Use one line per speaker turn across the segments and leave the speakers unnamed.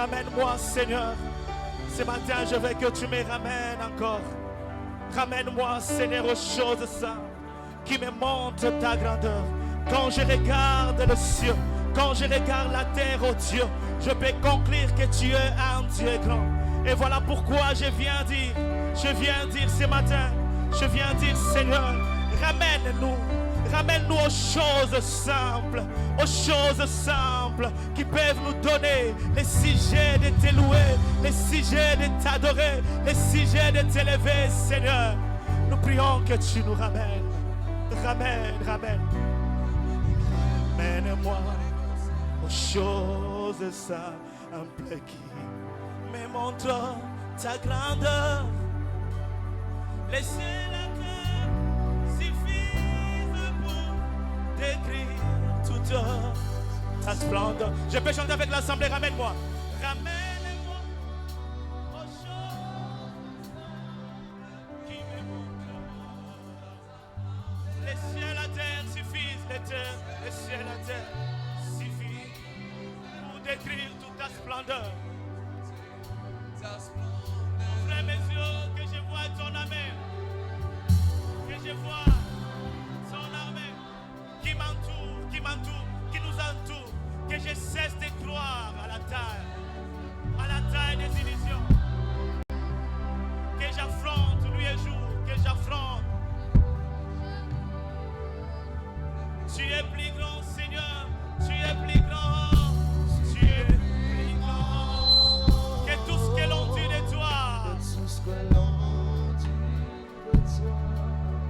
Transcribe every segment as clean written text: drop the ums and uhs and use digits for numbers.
Ramène-moi, Seigneur. Ce matin, je veux que tu me ramènes encore. Ramène-moi, Seigneur, aux choses simples qui me montrent ta grandeur. Quand je regarde le ciel, quand je regarde la terre, oh Dieu, je peux conclure que tu es un Dieu grand. Et voilà pourquoi je viens dire ce matin, je viens dire, Seigneur, ramène-nous aux choses simples qui peuvent nous donner les sujets de te louer, les sujets de t'adorer, les sujets de t'élever, Seigneur. Nous prions que tu nous ramènes. Ramène-moi aux choses simples qui me montrent ta grandeur. Laissez la terre suffise pour décrire toute ta splendeur. Je peux chanter avec l'assemblée, ramène-moi. Ramène-moi aux choses qui me montrent. Les cieux et la terre suffisent, les cieux et la terre suffisent pour décrire toute ta splendeur. Ouvre mes yeux, que je vois ton armée, que je vois son armée qui m'entoure, qui nous entoure, que je cesse de croire à la taille des illusions, que j'affronte nuit et jour, que j'affronte. Tu es plus grand, Seigneur, tu es plus grand, tu es plus grand que tout ce que l'on dit de toi.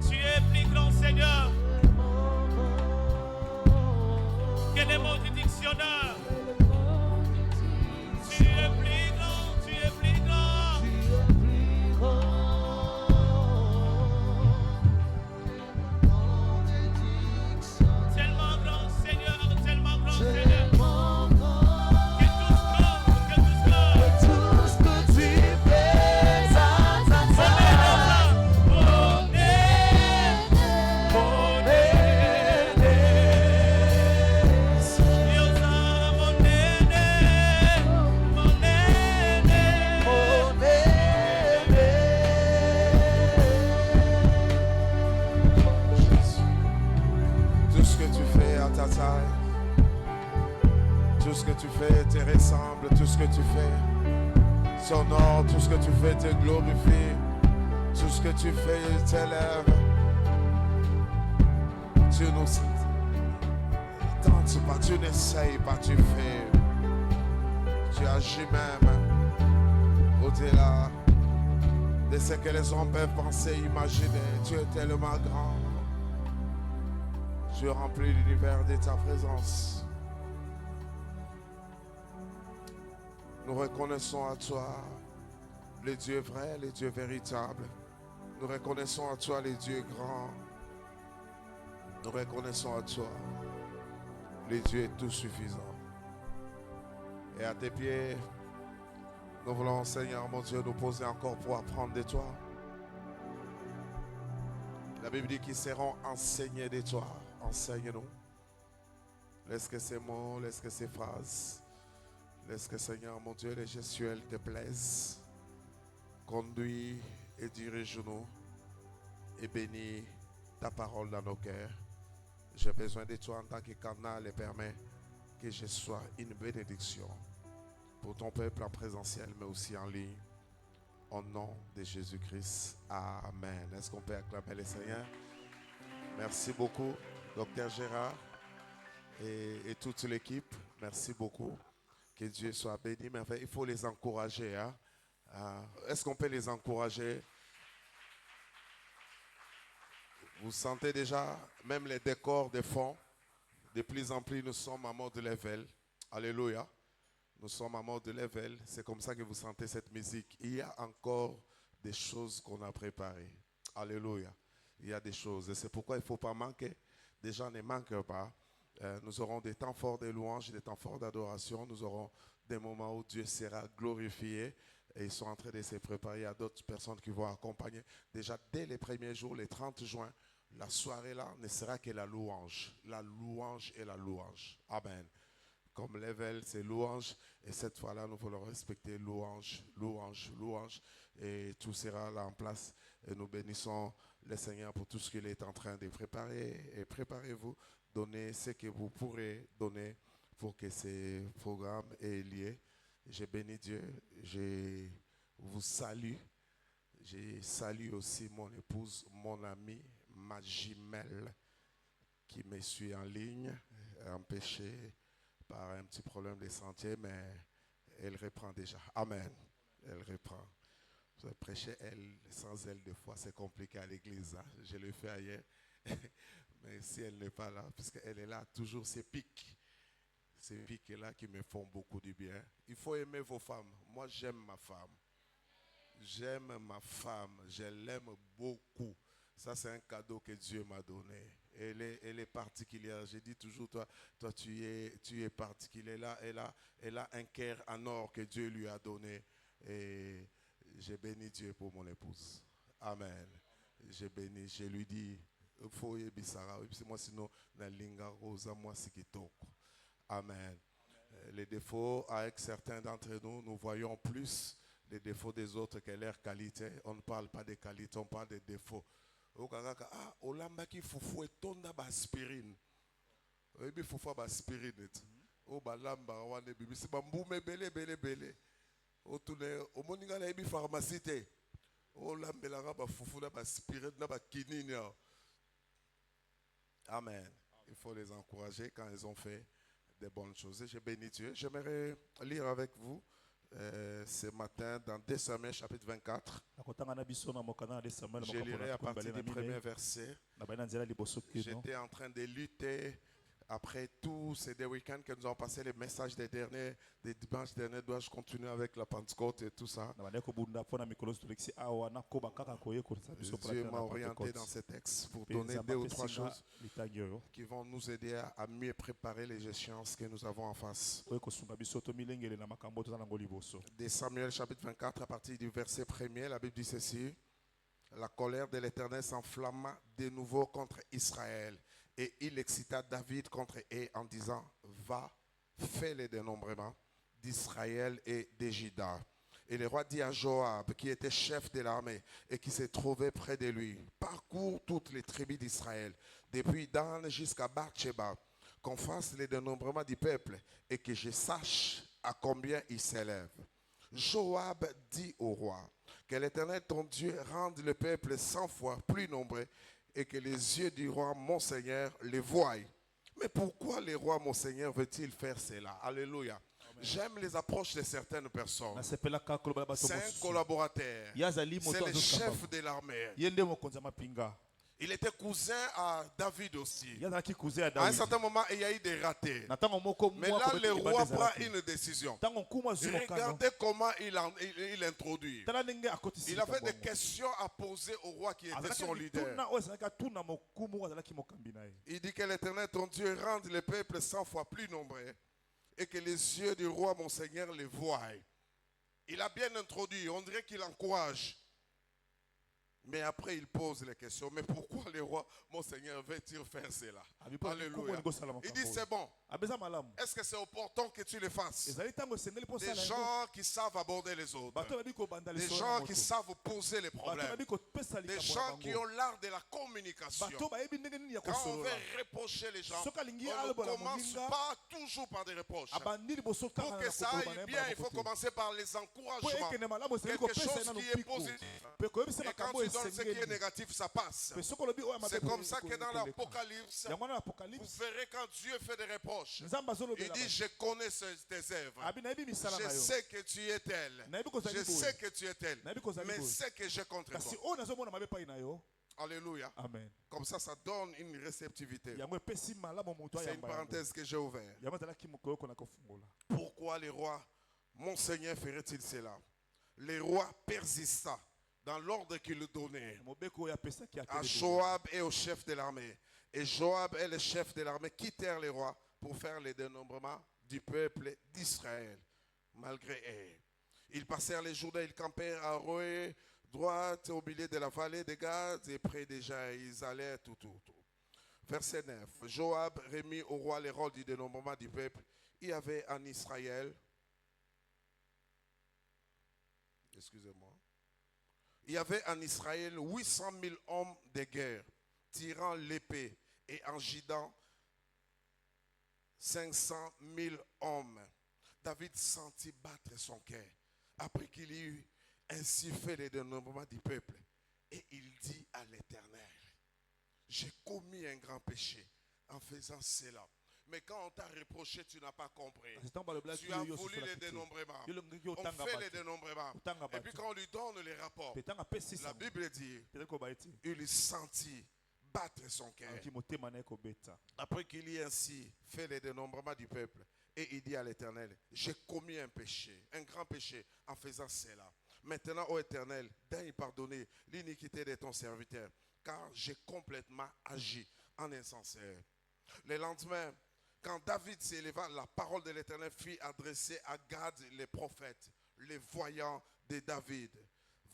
Tu es plus grand, Seigneur, que les mots du dictionnaire. Tu es plus grand, tu es plus grand. Tellement grand, Seigneur, tellement grand, Seigneur.
Tout ce que tu fais te ressemble, tout ce que tu fais s'honore, tout ce que tu fais te glorifie, tout ce que tu fais t'élève. Tu nous tentes pas, tu n'essayes pas, tu fais. Tu agis même au-delà de ce que les hommes peuvent penser, imaginer. Tu es tellement grand. Tu remplis l'univers de ta présence. Nous reconnaissons à toi les dieux vrais, les dieux véritables. Nous reconnaissons à toi les dieux grands. Nous reconnaissons à toi les dieux tout suffisants. Et à tes pieds, nous voulons, Seigneur mon Dieu, nous poser encore pour apprendre de toi. La Bible dit qu'ils seront enseignés de toi. Enseigne-nous. Laisse que ces mots, laisse que ces phrases, laisse que, Seigneur mon Dieu, les gestuels te plaisent. Conduis et dirige-nous et bénis ta parole dans nos cœurs. J'ai besoin de toi en tant que canal et permets que je sois une bénédiction pour ton peuple en présentiel mais aussi en ligne. Au nom de Jésus-Christ. Amen. Est-ce qu'on peut acclamer le Seigneur? Merci beaucoup, Docteur Gérard et toute l'équipe. Merci beaucoup. Que Dieu soit béni. Mais enfin, il faut les encourager. Hein? Est-ce qu'on peut les encourager? Vous sentez déjà, même les décors de fond, de plus en plus, nous sommes à mode level. Alléluia. Nous sommes à mode level. C'est comme ça que vous sentez cette musique. Il y a encore des choses qu'on a préparées. Alléluia. Il y a des choses. Et c'est pourquoi il ne faut pas manquer. Des gens ne manquent pas. Nous aurons des temps forts de louanges, des temps forts d'adoration. Nous aurons des moments où Dieu sera glorifié. Et ils sont en train de se préparer. Il y a d'autres personnes qui vont accompagner. Déjà, dès les premiers jours, les 30 juin, la soirée là ne sera que la louange. La louange et la louange. Amen. comme level, c'est louange. Et cette fois-là, nous voulons respecter louange, louange, louange. Et tout sera là en place. Et nous bénissons le Seigneur pour tout ce qu'il est en train de préparer. Et préparez-vous, donnez ce que vous pourrez donner pour que ces programmes aient lieu. Je bénis Dieu, je vous salue. Je salue aussi mon épouse, mon amie, ma jumelle, qui me suit en ligne, empêchée par un petit problème de santé, mais elle reprend déjà. Amen. Elle reprend. Prêcher elle, sans elle, des fois, c'est compliqué à l'église. Hein? Je l'ai fait ailleurs. Mais si elle n'est pas là, puisqu'elle est là, toujours ces pics. Ces pics-là qui me font beaucoup du bien. Il faut aimer vos femmes. Moi, j'aime ma femme. J'aime ma femme. Je l'aime beaucoup. Ça, c'est un cadeau que Dieu m'a donné. Elle est particulière. Je dis toujours, toi tu es particulier. Là, elle a un cœur en or que Dieu lui a donné. Et je bénis Dieu pour mon épouse. Amen. Je lui dis, il faut y bisara. Moi, sinon, na linga rosa, moi, c'est qui toque. Amen. Les défauts, avec certains d'entre nous, nous voyons plus les défauts des autres que leurs qualités. On ne parle pas des qualités, on parle des défauts. Ah, olamba ki fufu etonda ba aspirine. Ebi fufu ba aspirine. O balamba wane bibi si bambume bele. O tune o moninga na ebi pharmacie te. O lambelanga ba fufu na ba aspirine na ba kinini. Amen. Il faut les encourager quand ils ont fait des bonnes choses. Je bénis Dieu. J'aimerais lire avec vous ce matin dans 2 Samuel chapitre 24. Je lirai à partir du premier verset. J'étais en train de lutter après tous ces deux week-ends que nous avons passé, les messages des dimanches derniers. Dois-je continuer avec la Pentecôte et tout ça? Dieu m'a orienté dans ces textes pour donner 2 ou 3 choses qui vont nous aider à mieux préparer les échéances que nous avons en face. De Samuel chapitre 24 à partir du verset 1er, la Bible dit ceci: la colère de l'Éternel s'enflamma de nouveau contre Israël. Et il excita David contre eux en disant: va, fais le dénombrement d'Israël et de Juda. Et le roi dit à Joab, qui était chef de l'armée et qui se trouvait près de lui: parcours toutes les tribus d'Israël, depuis Dan jusqu'à Bathsheba, qu'on fasse le dénombrement du peuple et que je sache à combien il s'élève. Joab dit au roi: que l'Éternel ton Dieu rende le peuple 100 fois plus nombreux et que les yeux du roi mon Seigneur les voient. Mais pourquoi le roi mon Seigneur veut-il faire cela? Alléluia. J'aime les approches de certaines personnes. C'est un collaborateur. C'est le chef de l'armée. Il était cousin à David aussi. À un certain moment, il y a eu des ratés. Mais là, le roi prend une décision. Regardez comment il introduit. Il avait des questions à poser au roi qui était son leader. Il dit que l'Éternel, ton Dieu, rende le peuple 100 fois plus nombreux et que les yeux du roi, mon Seigneur, les voient. Il a bien introduit. On dirait qu'il encourage. Mais après, il pose les questions. Mais pourquoi le roi, mon Seigneur, veut-il faire cela? Alléluia. Il dit: c'est bon. Est-ce que c'est opportun que tu le fasses? Des gens qui savent aborder les autres. Des gens qui savent poser les problèmes. Des gens qui ont l'art de la communication. Quand on veut reprocher les gens, on ne commence pas toujours par des reproches. Pour que ça aille bien, il faut commencer par les encouragements. Quelque chose qui est positif. Et quand tu donnes ce qui est négatif, ça passe. C'est comme ça que dans l'Apocalypse, vous verrez quand Dieu fait des reproches. Il dit: je connais tes œuvres. Je sais que tu es tel. Je sais que tu es tel. Mais c'est que j'ai contre toi. Alléluia. Amen. Comme ça, ça donne une réceptivité. C'est une parenthèse que j'ai ouverte. Pourquoi les rois, mon Seigneur, ferait-il cela? Les rois persista dans l'ordre qu'il donnait à Joab et au chef de l'armée. Et Joab et le chef de l'armée quittèrent les rois pour faire le dénombrement du peuple d'Israël, malgré eux. Ils passèrent les Jourdains, ils campèrent à Roé, droite au milieu de la vallée de Gad, et près déjà, ils allaient tout. Verset 9. Joab remit au roi les rôles du dénombrement du peuple. il y avait en Israël, excusez-moi, il y avait en Israël 800 000 hommes de guerre, tirant l'épée et en gidant 500 000 hommes. David sentit battre son cœur après qu'il eut ainsi fait les dénombrements du peuple. Et il dit à l'Éternel, j'ai commis un grand péché en faisant cela. Mais quand on t'a reproché, tu n'as pas compris. Tu as voulu les dénombrements. On fait les dénombrements. Et puis quand on lui donne les rapports, la Bible dit, il sentit battre son cœur. Après qu'il ait ainsi fait les dénombrements du peuple, et il dit à l'Éternel, j'ai commis un péché, un grand péché en faisant cela. Maintenant, ô Éternel, daigne pardonner l'iniquité de ton serviteur, car j'ai complètement agi en insensé. Le lendemain, quand David s'éleva, la parole de l'Éternel fut adressée à Gad, les prophètes, les voyants de David.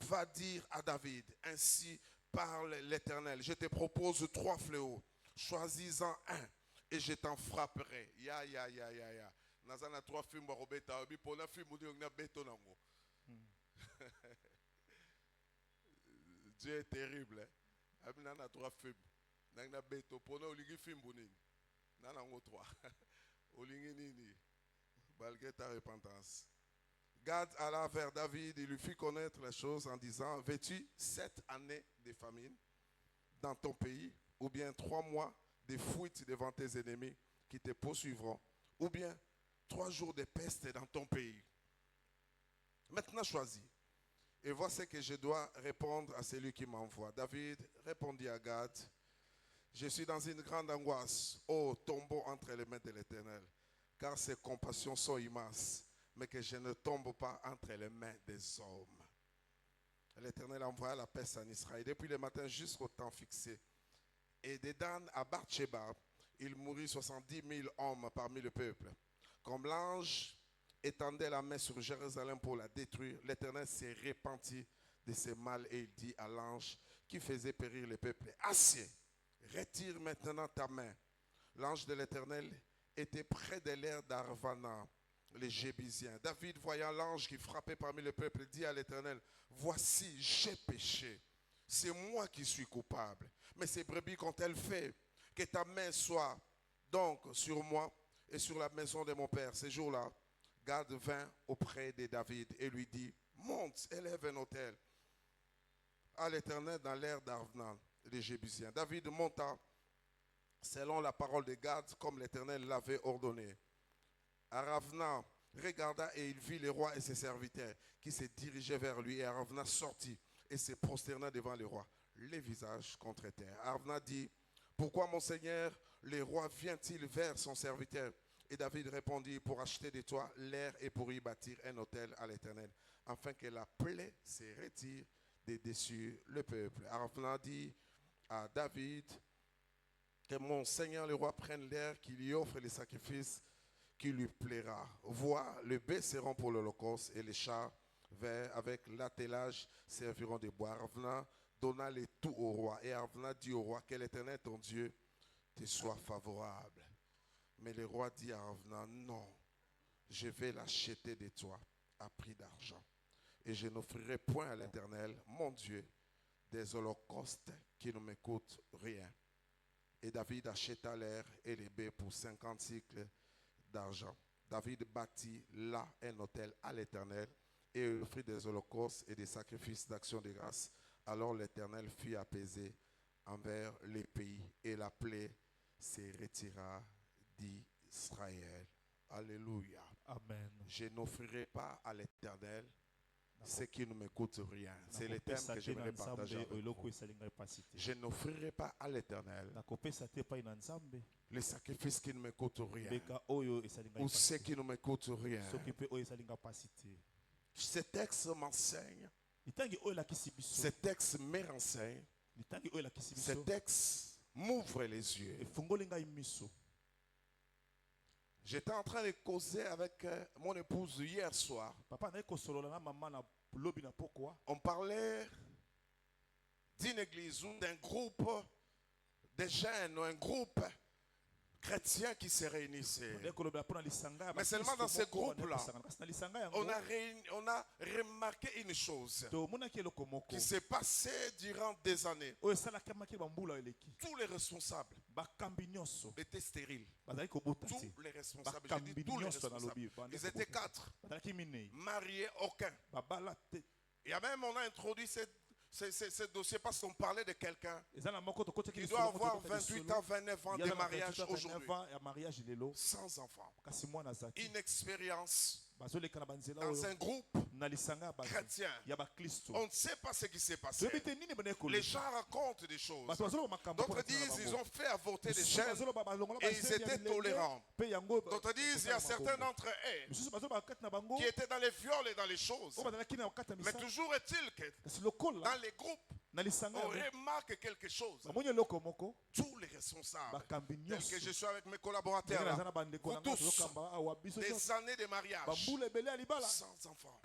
Va dire à David, ainsi parle l'Éternel, je te propose 3 fléaux, choisis-en un et je t'en frapperai. Ya. Nazana 3 films robeta, obi pona film udi ngna beto nango. Dieu est terrible. Abi nana 3 films. Nangna beto pona oligi film bonini. Nana ngo 3. Olingi nini. Malgré ta repentance. Gad alla vers David et lui fit connaître les choses en disant, veux-tu 7 années de famine dans ton pays, ou bien 3 mois de fuite devant tes ennemis qui te poursuivront, ou bien 3 jours de peste dans ton pays. Maintenant choisis. Et vois ce que je dois répondre à celui qui m'envoie. David répondit à Gad, je suis dans une grande angoisse, ô tombeau entre les mains de l'Éternel, car ses compassions sont immenses, mais que je ne tombe pas entre les mains des hommes. L'Éternel envoya la peste en Israël depuis le matin jusqu'au temps fixé. Et de Dan à Bathsheba, il mourut 70 000 hommes parmi le peuple. Comme l'ange étendait la main sur Jérusalem pour la détruire, l'Éternel s'est repenti de ses mal et il dit à l'ange qui faisait périr le peuple, assez, retire maintenant ta main. L'ange de l'Éternel était près de l'air d'Arvana, les Jébusiens. David, voyant l'ange qui frappait parmi le peuple, dit à l'Éternel, voici, j'ai péché. C'est moi qui suis coupable. Mais ces brebis qu'ont-elles fait? Que ta main soit donc sur moi et sur la maison de mon père. Ces jours-là, Gad vint auprès de David et lui dit, monte, élève un autel à l'Éternel dans l'air d'Arvnan, les Jébusiens. David monta selon la parole de Gad, comme l'Éternel l'avait ordonné. Aravna regarda et il vit les rois et ses serviteurs qui se dirigeaient vers lui. Et Aravna sortit et se prosterna devant le roi, les visages contre terre. Aravna dit, pourquoi mon Seigneur, le roi vient-il vers son serviteur? Et David répondit, pour acheter de toi l'air et pour y bâtir un autel à l'Éternel, afin que la plaie se retire de dessus le peuple. Aravna dit à David, que mon Seigneur le roi prenne l'air, qu'il lui offre les sacrifices qui lui plaira. Vois, les bœufs seront pour l'holocauste et les chars verts avec l'attelage serviront de bois. Aravna donna les tout au roi. Et Aravna dit au roi, que l'Éternel ton Dieu te soit favorable. Mais le roi dit à Aravna, non, je vais l'acheter de toi à prix d'argent. Et je n'offrirai point à l'Éternel, mon Dieu, des holocaustes qui ne me coûtent rien. Et David acheta l'air et les bœufs pour 50 cycles d'argent. David bâtit là un autel à l'Éternel et offrit des holocaustes et des sacrifices d'action de grâce. Alors l'Éternel fut apaisé envers les pays et la plaie se retira d'Israël. Alléluia.
Amen.
Je n'offrirai pas à l'Éternel ce qui ne me coûte rien. C'est le thème que j'aimerais partager avec vous. Je n'offrirai pas à l'Éternel les sacrifices qui ne me coûtent rien ou ceux qui ne me coûtent rien. Ce texte m'enseigne, ce texte me renseigne, ce texte m'ouvre les yeux. J'étais en train de causer avec mon épouse hier soir. On parlait d'une église ou d'un groupe de jeunes, un groupe chrétiens qui se réunissaient. Mais seulement dans ces groupes-là, on a remarqué une chose qui s'est passée durant des années. Tous les responsables étaient stériles. Tous les responsables, je dis tous les responsables. Ils étaient 4, mariés aucun. Et même on a introduit ce dossier parce qu'on parlait de quelqu'un qui doit avoir 28 ans, 29 ans de mariage aujourd'hui, sans enfant. Une expérience dans un groupe chrétien. On ne sait pas ce qui s'est passé. Les gens racontent des choses. D'autres disent qu'ils ont fait avorter des jeunes et ils étaient tolérants. D'autres disent qu'il y a certains d'entre eux qui étaient dans les viols et dans les choses. Mais toujours est-il que dans les groupes, on remarque quelque chose. Tous les responsables, tels que je suis avec mes collaborateurs là, vous tous, des années de mariage, sans enfants.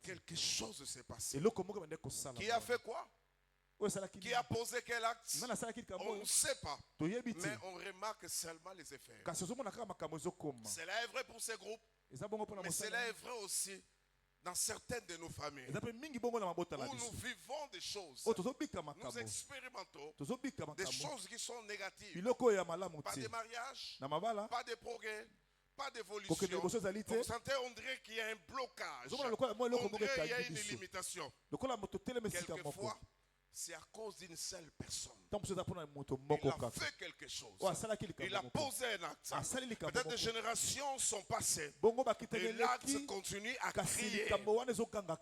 Quelque chose s'est passé. Qui a fait quoi? Qui a posé quel acte? On ne sait pas. Mais on remarque seulement les effets. Cela est vrai pour ces groupes, mais cela est vrai aussi dans certaines de nos familles, où nous vivons des choses, nous expérimentons des choses qui sont négatives. Pas de mariage, pas de progrès, pas d'évolution. Vous sentez, on dirait qu'il y a un blocage. On dirait qu'il y a une limitation. Quelquefois, c'est à cause d'une seule personne. Il a fait quelque chose. Il a posé un acte. Peut-être des générations sont passées. Et l'acte continue à crier.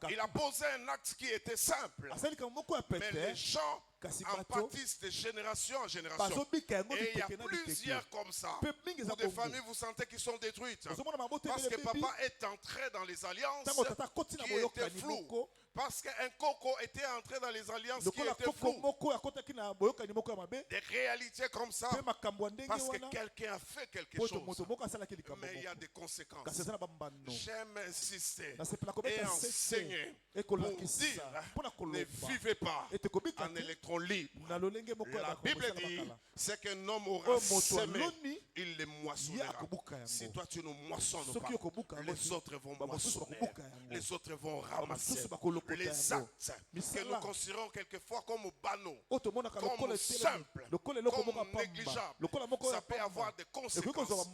Il a posé un acte qui était simple. Mais les gens en pâtissent de génération en génération. Et il y a plusieurs comme ça. Où des familles, vous sentez qu'ils sont détruites. Parce que papa est entré dans les alliances qui étaient floues. Parce qu'un coco était entré dans les alliances qui étaient floues. Des réalités comme ça. Parce que quelqu'un a fait quelque chose. Mais il y a des conséquences. J'aime insister et enseigner pour dire, ne vivez pas en électron libre. La Bible dit, c'est qu'un homme aura semé, il les moissonnera. Si toi tu ne moissonnes pas, les autres vont moissonner. Les autres vont ramasser. Les actes que nous considérons quelquefois comme banaux, comme simples, comme négligeables, ça peut avoir des conséquences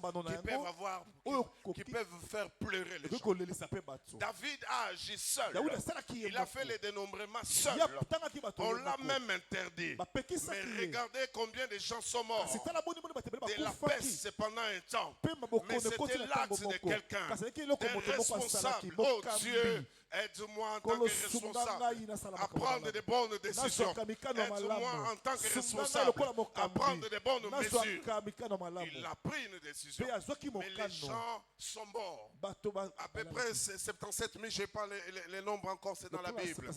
qui peuvent faire pleurer les gens. David a agi seul. Il a fait les dénombrements seul. On l'a même interdit. Mais regardez combien de gens sont morts de la peste pendant un temps. Mais c'était l'acte de quelqu'un, d'un responsable. Oh Dieu, aide-moi en tant que responsable à prendre de bonnes décisions. Aide-moi en tant que responsable à prendre de bonnes mesures. Il a pris une décision. Mais les gens sont morts. À peu près 77 000, je n'ai pas les nombres encore, c'est dans la Bible.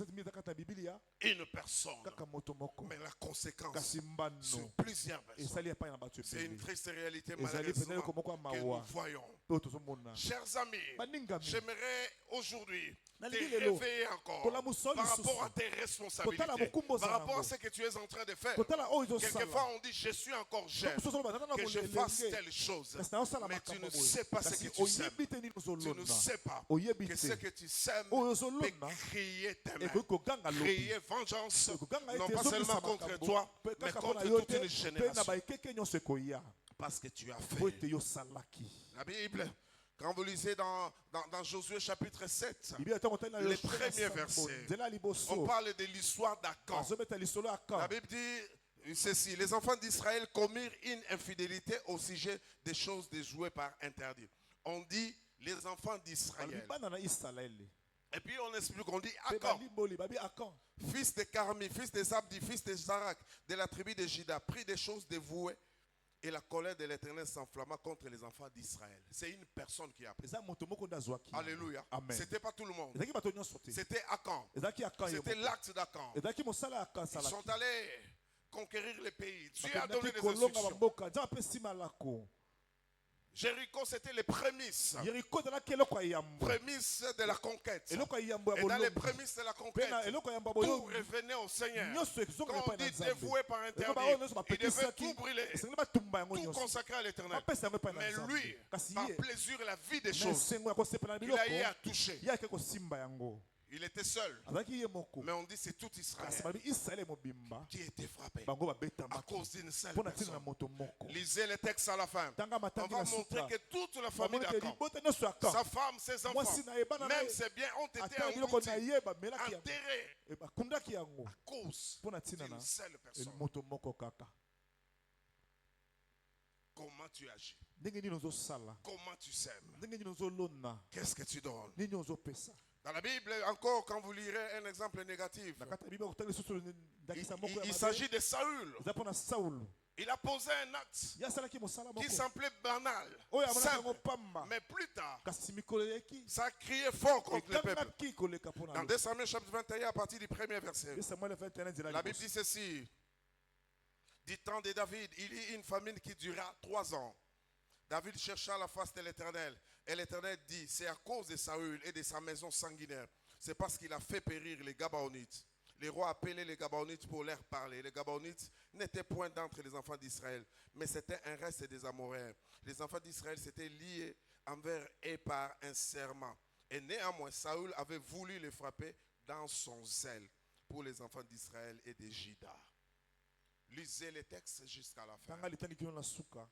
Une personne. Mais la conséquence sur plusieurs personnes. C'est une triste réalité malheureusement que nous voyons. Chers amis, j'aimerais aujourd'hui te réveiller encore par rapport à tes responsabilités, par rapport à ce que tu es en train de faire. Quelquefois on dit je suis encore jeune, que je fasse telle chose, mais tu ne sais pas ce que tu sèmes. Tu ne sais pas que ce que tu sèmes peut créer tes mains, créer vengeance, non pas seulement contre toi, mais contre toute une génération. Parce que tu as fait. La Bible, quand vous lisez dans Josué chapitre 7, les premiers versets, on parle de l'histoire d'Akan. La Bible dit ceci: les enfants d'Israël commirent une infidélité au sujet des choses déjouées par interdit. On dit les enfants d'Israël. Et puis on explique, on dit Akan, fils de Carmi, fils de Zabdi, fils de Zarak, de la tribu de Juda, prit des choses dévouées. Et la colère de l'Éternel s'enflamma contre les enfants d'Israël. C'est une personne qui a pris. Alléluia. Ce n'était pas tout le monde. C'était Akan. C'était l'acte d'Akan. Ils sont allés conquérir le pays. Dieu a donné des instructions. Jéricho, c'était les prémices.
Yeriko ezalaki eloko ya yambo.
Prémices de la conquête.
Eloko ya yambo ya
Et dans les
bolombi.
prémices de la
Pe
conquête,
na eloko ya yambo ya
tout
bolombi.
revenait au Seigneur.
Nyonso ezonga
Quand
epai
on
na
dit
Nzambe.
dévoué par
Eloko
interdit,
baoyo nyonso
il devait
bapetisaki.
tout brûler,
Esengeli batumba yango
tout
nyonso.
consacrer à l'éternel.
Bapesa yango epai na
Mais
Nzambe.
lui,
Kasi
par
ye,
plaisir la vie des
na
choses,
esengo ya kosepela na
il a eu
biloko.
à toucher.
Ye ayaki kosimba yango.
Il était seul.
Azalaki ye moko.
Mais on dit c'est tout
Kasi
Israël
balobi Israele mobimba.
qui était frappé
Bango
à
babetamaki.
cause d'une seule
Mpo na ntina na
personne.
moto moko.
Lisez les textes à la fin.
Tanga
On
matangi
va
na
montrer
suka.
que toute la famille
Bamoni ke
d'Akan,
libota nyonso ya
sa
Kan.
femme, ses enfants,
Mwasi na ye, bana na
même
ye.
ses biens ont été
Ata biloko na
engloutis,
ye bamelaki yango.
enterrés
Bakundaki yango.
à cause
Mpo na ntina
d'une
na
seule personne.
moto moko kaka.
Comment tu agis?
Ndenge nini ozosala?
Comment tu sèmes?
Ndenge nini ozolona?
Qu'est-ce que tu donnes?
Nini ozopesa?
Dans la Bible, encore, quand vous lirez un exemple négatif,
Na kati ya Biblia kotanga lisusu ndakisa moko ya
il
mabe.
s'agit de Saül.
Eza mpo na Saulo.
Il a posé un acte
Ye asalaki mosala
qui
moko.
semblait banal,
Oyo amonaka yango
simple.
pamba.
Mais plus tard,
Kasi mikolo eyaki.
ça criait fort contre le peuple.
Etangaki koleka mpo na
Dans
yo.
2 Samuel chapitre 21, à partir du premier verset,
Ye Samuel 21 nzela
la Bible
liboso.
dit ceci. Du temps de David, il y eut une famine qui dura 3 ans. David chercha la face de l'Éternel. Et l'Éternel dit, c'est à cause de Saül et de sa maison sanguinaire. C'est parce qu'il a fait périr les Gabaonites. Les rois appelaient les Gabaonites pour leur parler. Les Gabaonites n'étaient point d'entre les enfants d'Israël, mais c'était un reste des Amoréens. Les enfants d'Israël s'étaient liés envers eux par un serment. Et néanmoins, Saül avait voulu les frapper dans son zèle pour les enfants d'Israël et de Juda. Lisez les textes jusqu'à la fin.
Tanga litandiki na suka.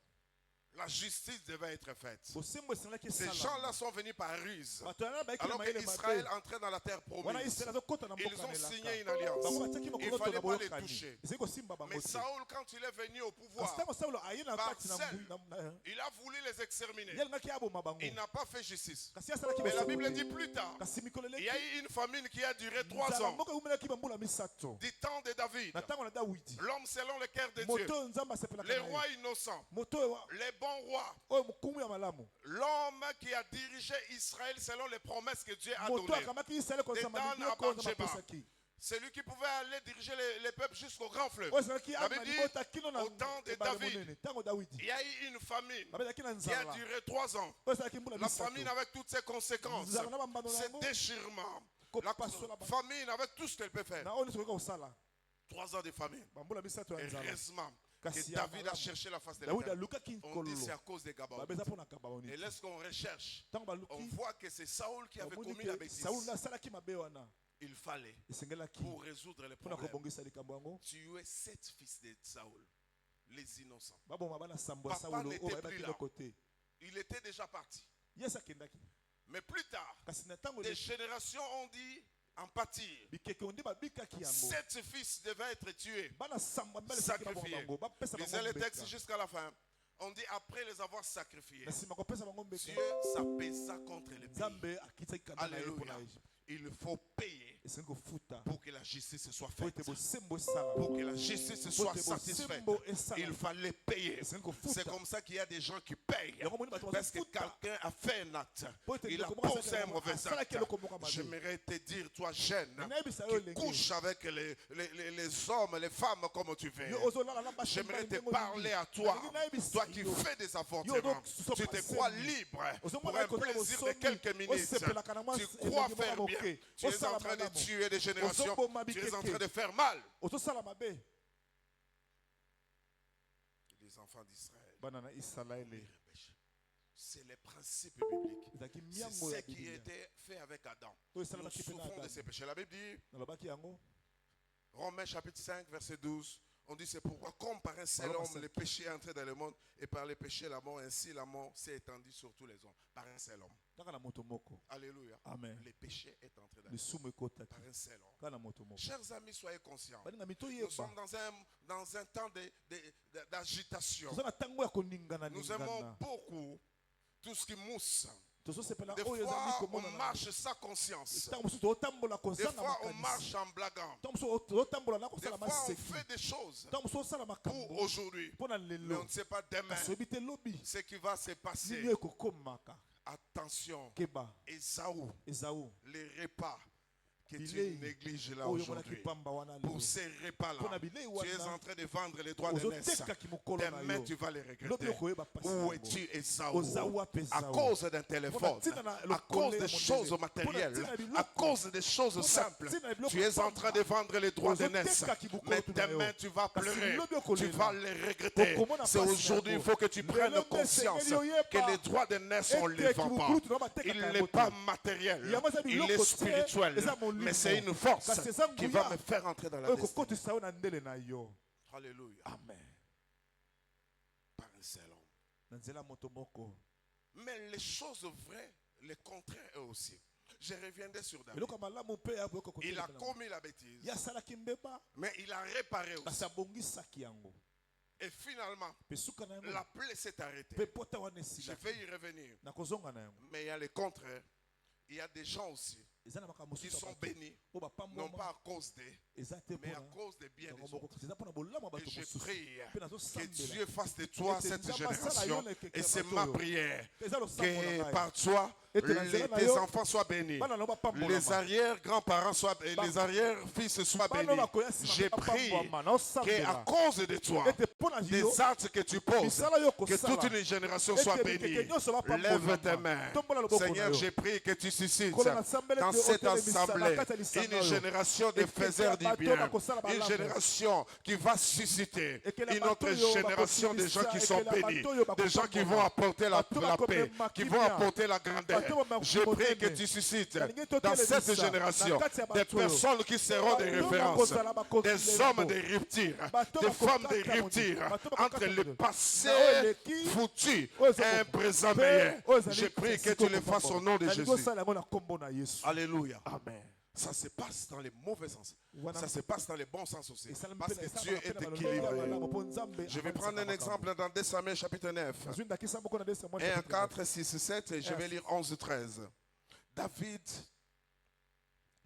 La justice devait être faite.
Bosembo esengelaki
Ces
esala.
gens-là sont venus par ruse.
Bato wana bayaki na
Alors
mayele
qu'Israël
mabe.
entrait dans la terre
Wana
promise,
Israel azokota na mboka
ils ont
na
signé
elaka.
une alliance.
Bango batiaki
Il
mokolo to
fallait
na
pas les
boyokani.
toucher.
Ezali kosimba bango
Mais
te.
Saül, quand il est venu au
Kasi
pouvoir,
ntango Saulo aye na
par
kati na
zèle,
mbui na
il a voulu les exterminer.
ye alingaki aboma bango.
Il n'a pas fait justice.
Kasi asalaki
Mais la
bosembo
Bible
te.
dit plus tard,
Kasi mikolo
il y a
eleki.
eu une famine qui a duré 3
Nzala
ans.
moko eumelaki bambula misato.
Du temps de David,
Na ntango na Dawidi.
l'homme selon le cœur de Dieu,
Moto oyo Nzambe asepelaka
les
na ye.
rois innocents,
Moto oyo
les bons rois,
oyo mokumu ya malamu.
l'homme qui a dirigé Israël selon les promesses que Dieu a
Moto
données.
akamaki Israele kozama
Dan
biloko oyo
à
Nzambe
Barsheba.
apesaki.
Celui qui pouvait aller diriger les peuples jusqu'au grand fleuve.
Oyo ezalaki
La
ama
Bible dit,
libota kino na
au temps de
ebale
David,
monene. Ntango Dawidi.
il y a eu une famine
Babelaki na
qui a
nzala.
duré 3 ans.
Oyo ezalaki mbula
La
misato.
famine avec toutes ses conséquences,
Nzala na bambano na
ses
yango.
déchirements,
Ko
la
pasola ba-
famine avec tout ce qu'elle peut faire.
Na oyo nyonso koyoka kosala.
3 ans de famine.
Bambula misato ya
Et
nzala.
heureusement
Kasi
que
ya
David a
malamu.
cherché la face de
Dawidi
l'Éternel.
alukaki
On dit
nkolo.
c'est à cause des Gabaonites.
Babeza mpo na Gabaonite.
Et lorsqu'on recherche,
Ntango
on
baluki.
voit que c'est Saül qui avait
Bamoni
commis la
ke
bêtise.
Saulo asalaki mabe wana.
Il fallait,
Esengelaki
pour résoudre les
mpona
problèmes,
kobongisa likambo yango.
tuer 7 fils de Saül, les innocents.
Baboma bana sambo ya
Papa
Saulo
n'était
oyo
plus
bayebaki
là.
loko te.
Il était déjà parti.
Yesu akendaki.
Mais plus tard,
Kasi na ntango
des générations ont dit en pâtir.
bikeke onde babikaki yango.
7 fils devaient être tués,
Bana sambo mbelesaki baboma
sacrifiés.
bango. Bapesa
Lisez
bango
les textes
mbeka.
jusqu'à la fin. On dit après les avoir sacrifiés,
Na nsima kopesa bango mbeka.
Dieu s'apaisa contre les pays.
Nzambe akitisaki kanda na ye mpo
Alléluia.
na Egypte.
Il faut payer
Esengi kofuta.
pour que la justice soit
Po ete
faite.
bosembo esala.
Pour que la justice soit satisfaite, il fallait payer. C'est comme ça qu'il y a des gens qui payent. Parce que quelqu'un a fait un acte. Il a posé un mauvais acte. J'aimerais te dire, toi jeune, qui couche avec les hommes, les femmes comme tu veux. J'aimerais te parler à toi, toi qui fais des avortements. Tu te crois libre pour un plaisir de quelques minutes. Tu crois faire bien. Tu es en train de tuer des générations. Tu es en train de faire mal.
ozosala mabe.
Les enfants d'Israël.
Bana na Israele.
C'est les principes bibliques.
Ezalaki
C'est
miango
ce
ya
qui
Biblia.
était fait avec Adam.
Oyo
Nous
esalamaki mpe na
souffrons de
Adamu.
ces péchés. La Bible dit,
Nalobaki yango.
Romains chapitre 5, verset 12, on dit c'est pourquoi comme par un seul homme le péché est entré dans le monde et par le péché la mort, ainsi la mort s'est étendue sur tous les hommes. Par un seul homme.
Kaka na moto moko.
Alléluia.
Amen.
Le péché est entré dans le monde.
Lisumu ekotaki.
Par un seul homme.
Kaka na moto moko.
Chers amis, soyez conscients.
Baninga mito
Nous
yeba.
sommes dans un temps d'agitation.
Toza na ntango ya koningana
Nous aimons
ningana.
beaucoup tout ce qui mousse.
Tozosepela
Des
oyo ezali
fois, on
komona na.
marche sans conscience.
Ntango mosusu totambola
Des
kozanga
fois, on
makanisi.
marche en blaguant.
Ntango mosusu totambola na
Des
kosala
fois, on
maseki.
fait des choses
Ntango mosusu osala
pour
makambo
aujourd'hui.
mpo na
Mais on
lelo.
ne sait pas demain
Kasi oyebi te lobi
ce qui va se passer.
nini ekokomaka.
Attention,
Keba
Esaü,
Esaú
les repas que tu
Bilei.
négliges là
Oyo monaki
aujourd'hui.
pamba wana lelo.
Pour ces repas
Mpona
là,
bilei
tu es
wana,
en train de vendre les droits de naissance.
ozoteka kimokolo na
Demain
yo.
tu vas les
Lobi
regretter.
okoyeba pasi
Où
yango.
es-tu, Esaü?
Ozawa pe
À
Esaü.
cause d'un téléphone,
Tina na
à
lokole
cause
ya
des choses
mondele.
matérielles,
Tina biloko.
à cause des choses
Tina
simples,
biloko
tu es en train de vendre les droits de
Ozoteka
naissance.
kibokolo
Mais
tuna yo.
demain tu vas
Kasi
pleurer,
lobi okolela.
tu vas les regretter.
Okomona
C'est
pasi
aujourd'hui, il
yango.
faut que tu prennes
Lelo
conscience
Seigneur yoyeba.
que les droits de naissance, on ne les
Ete
vend pas.
kibokolo tuna bateka
Il
yango
n'est
te.
pas matériel,
Yango eza
il
biloko
est
te,
spirituel.
eza molimo.
Mais c'est une force
Kasi eza
qui
nguya.
va me faire entrer dans la
Oyo
destinée.
kokotisa yo na ndele na yo.
Alléluia.
Amen.
Par un seul homme.
Na nzela moto moko.
Mais les choses vraies, les contraires eux aussi. Je reviendrai sur David.
Eloko malamu pe ya boyoko
Il a
kotelemela.
commis la bêtise,
Yasalaki mbeba.
mais il a réparé aussi.
Kasi abongisaki yango.
Et finalement,
Pe suka na yango.
la plaie s'est arrêtée.
Pe pota wana
Je
esilaki.
vais y revenir.
Na kozonga na yango.
Mais il y a les contraires. Il y a des gens aussi
Eza na makambo
qui
mosusu
sont
ya bato.
bénis,
Oyo bapambwama.
non pas à cause d'eux,
Eza te
mais à
mpona
cause des biens des
yango moko.
autres.
Kasi eza mpona bolamu ya
Et
bato
je
mosusu.
prie
Pe
que
nazosambela.
Dieu fasse de toi
Ete
cette
nzambe asala
génération.
yo na ekeke
Et
ya
c'est
bato
ma
oyo.
prière.
Eza losambo na
Que
ngai.
par toi,
Ete na nzela na
tes
yo,
enfants soient bénis.
bana na yo bapambolama.
Les arrière-grands-parents soient bénis. Les arrière-fils soient
Bana
bénis.
bakoya nsima
Je prie
bapambwama, na osambela.
qu'à cause de toi,
Ete mpona
des
yo,
actes que tu poses,
misala yo
que
kosala.
toute une génération soit
Ete
bénie.
bikeke nyonso bapambolama.
Lève tes mains.
Tombola loboko na
Seigneur,
yo.
j'ai prié que tu suscites
Kolo na sambele
dans
te
cette
otelemisa na
assemblée
kati ya lisanga
une
oyo.
génération de
Ekeke
faiseurs du
bato
bien.
bakosala
Une
balamu.
génération qui va susciter
Ekela
une
bato
autre
oyo
génération de gens qui sont
bakokimisa, ekela
bénis,
bato oyo
des gens qui
bakopambola.
vont apporter la
Bato
paix,
bakomema
qui
kimia.
vont apporter la grandeur.
Bato bakomema
Je prie que
monene.
tu suscites
Nalingi
dans
totelemisa,
cette génération
na kati ya
des
bato oyo.
personnes qui seront des
Bato
références,
bakozala bakoki
des
lembo.
hommes de rupture,
Bato
des femmes de
bakokata
rupture
moni. Bato
entre
bakokata
le
moni.
passé
Na oyo eleki,
foutu
oyo
et
ezoko.
un présent
Pe,
meilleur.
oyo ezali
Je prie que
siko
tu le fasses au nom de
Nalingi
Jésus.
osala yango na kombo na Yesu.
Alléluia.
Amen.
Ça se passe dans les mauvais sens.
Voilà.
Ça se passe dans les bons sens aussi.
Esala
Parce
mpena-
que
esala
Dieu
mpena
est
balobi ya
équilibré.
malamu mpo Nzambe
Je vais
amanisa
prendre un
makambo.
exemple dans 2 Samuel chapitre 9.
Nazwi ndakisa moko na 2 Samuel
1,
chapitre
4, 6, 7 et je vais lire 11, 13. David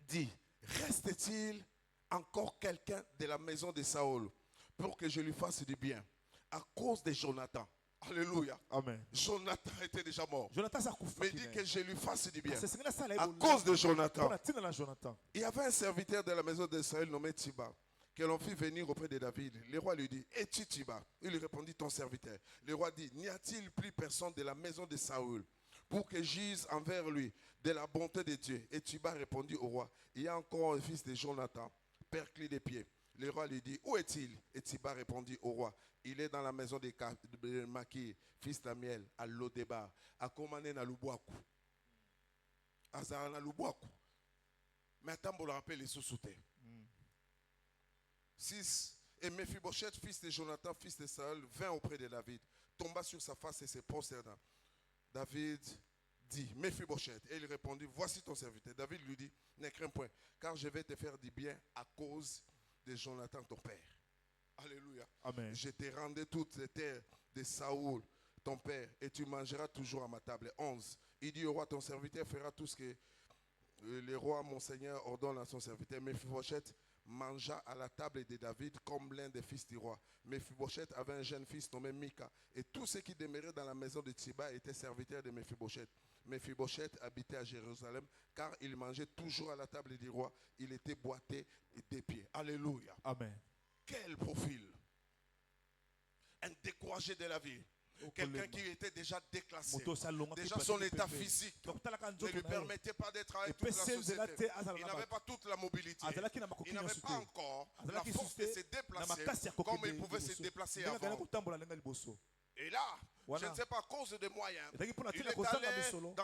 dit, reste-t-il encore quelqu'un de la maison de Saül pour que je lui fasse du bien à cause de Jonathan? Alléluia.
Amen.
Jonathan était déjà mort.
Jonathan
Mais
akufaki
dit
na
que
ye.
je lui fasse du bien
Kasi esengeli asala ye
à
bolamu
cause de Jonathan.
mpona ntina na Jonathan.
Il y avait un serviteur de la maison de Saül nommé Tiba, que l'on fit venir auprès de David. Le roi lui dit, es-tu Tiba? Il lui répondit, ton serviteur. Le roi dit, n'y a-t-il plus personne de la maison de Saül pour que j'use envers lui de la bonté de Dieu? Et Tiba répondit au roi, il y a encore un fils de Jonathan, perclé des pieds. Le roi lui dit, où est-il? Et Tiba répondit au roi, il est dans la maison de Maki, fils d'Amiel, à Lodébar, à Komane na Lubwaku. Azara na Lubwaku. Mais attends, on le rappelle les sous-soutés. 6. Et Mephibosheth, fils de Jonathan, fils de Saül, vint auprès de David, tomba sur sa face et se prosterna. David dit, Mephibosheth, et il répondit, voici ton serviteur. David lui dit, ne crains point, car je vais te faire du bien à cause de Jonathan, ton père. Alléluia.
Amen.
Je te rendrai toutes les terres de Saül, ton père, et tu mangeras toujours à ma table. 11. Il dit au roi, ton serviteur fera tout ce que le roi, mon seigneur, ordonne à son serviteur. Mephibosheth mangea à la table de David comme l'un des fils du roi. Mephibosheth avait un jeune fils nommé Mika, et tous ceux qui demeuraient dans la maison de Tiba étaient serviteurs de Mephibosheth. Mephibosheth habitait à Jérusalem, car il mangeait toujours à la table du roi. Il était boité des pieds. Alléluia.
Amen.
Quel profil! Un découragé de la vie. Quelqu'un qui était déjà déclassé.
Moto salonga
Déjà
ki
son
pasi
état
pepe.
physique
Donc talaka
ne
nzoto
lui
na ye.
permettait pas d'être avec
Et
toute la
pese nzela
société.
te azala
Il
na
n'avait
bato.
pas toute la mobilité.
Azalaki na
Il
makoki
n'avait
nyonso
pas
te.
encore la
Azalaki
force de
susu
se
te na
déplacer
makasi ya
comme
kokende
il pouvait se
liboso.
déplacer
Ndenge azalaki
avant.
kotambola ndenge liboso.
Et là, je
Wana.
ne sais pas, à cause de moyens,
Ezalaki mpona
il
ntina
est
kozanga
allé
misolo.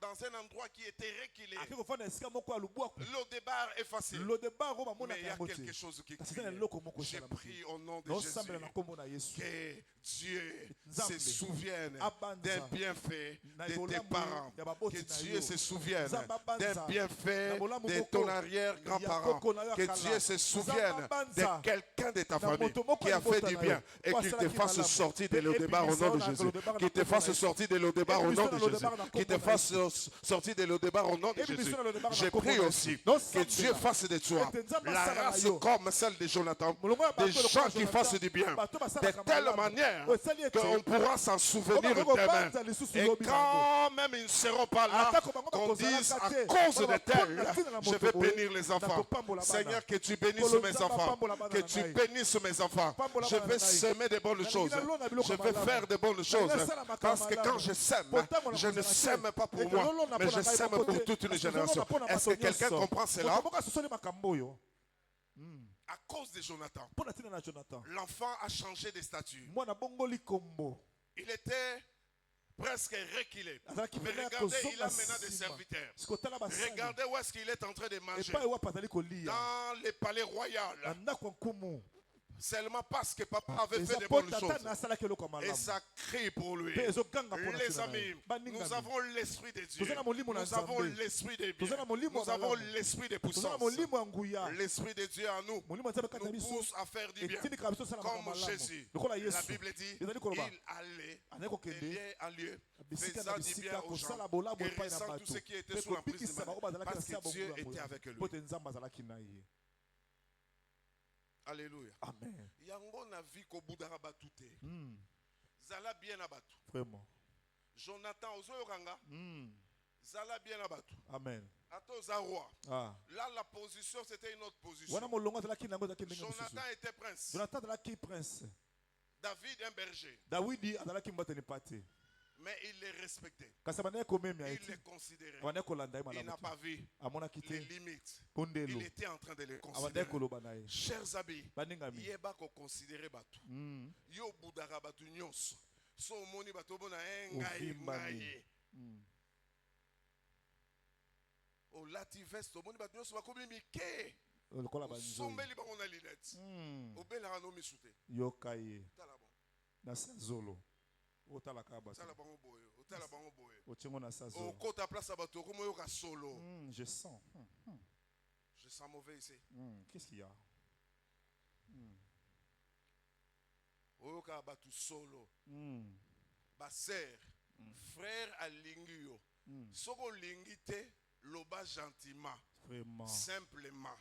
dans un endroit qui était reculé.
Aki kofanda esika moko ya lubwaku.
L'eau des barres est facile.
Lodebar oyo
Mais
bamonaka
il y a
yango
quelque
te.
chose qui
Kasi
crie.
eza na eloko moko
J'ai
esala
pris au nom de
naosambela na
Jésus.
nkombo na Yesu.
Que Dieu
Nzambe.
se souvienne
Abanza.
d'un bienfait
Na
de tes
bolamu
parents.
ya baboti
Que
na
Dieu
yo.
se souvienne
Nzambe abanza.
d'un bienfait
Na bolamu
de
moko
ton
ya
arrière-grand-parent.
koko na yo
Que
akala.
Dieu se
Nzambe
souvienne
abanza.
de quelqu'un quelqu'un de ta famille qui a fait du bien et qui te fasse sortir de l'Odébar au nom de Jésus. Qui te fasse sortir de l'Odébar au nom de Jésus. Qui te fasse sortir de l'Odébar au nom de Jésus. Je prie aussi que Dieu fasse de toi la race comme celle de Jonathan. Des gens qui fassent du bien de telle manière qu'on pourra s'en souvenir demain. Et quand même ils ne seront pas là, qu'on dise à cause de tel, je vais bénir les enfants. Seigneur, que tu bénisses mes enfants. Que tu bénisses mes enfants. Je vais semer de bonnes choses. Je vais faire de bonnes choses. Parce que quand je sème, je ne sème pas pour moi, mais je sème pour toute une génération. Est-ce que quelqu'un comprend cela? À cause de Jonathan, l'enfant a changé de statut. Il était presque reculé. Mais regardez, il a maintenant des serviteurs. Regardez où est-ce qu'il est en train de manger. Dans le palais royal. Seulement parce que papa avait fait de bonnes choses. Et ça crie pour lui. Les amis, nous avons l'esprit de Dieu. Nous avons l'esprit de bien. Nous avons l'esprit de puissance. L'esprit de Dieu en nous nous pousse à faire du bien. Comme Jésus. La Bible dit, il allait de lieu en lieu, faisant du bien aux gens, guérissant tous ceux qui étaient sous l'emprise du mal, parce que Dieu était avec lui. Alléluia.
Amen.
Yango na vie ko budara batute. Zala bien abatu.
Vraiment.
Jonathan ozoyoranga. Zala bien abatu.
Amen.
Ato za roi.
Ah.
Là la position c'était une autre position. Jonathan était prince. David un berger. Mais il les respectait. Il les considérait. Il n'a pas vu les limites. Il était en train de les considérer. Chers amis, yeba ko considérer batu. Yo budara batu nyonso. So moni batu bona ngai. O lati veste moni batu nyonso bakomi mike. Sombeli ba on a linette. O bela no misute.
Yokaye. Na zolo. Otala
bango boyo, otala bango boyo.
Ochengo na sazo.
O kota place abato komo yoka solo.
Je sens.
Je sens mauvais ici.
Qu'est-ce qu'il y a?
Oyoka abatu solo. Ba sœur, frère alingi yo. Soko lingi te loba gentiment.
Vraiment.
Simplement.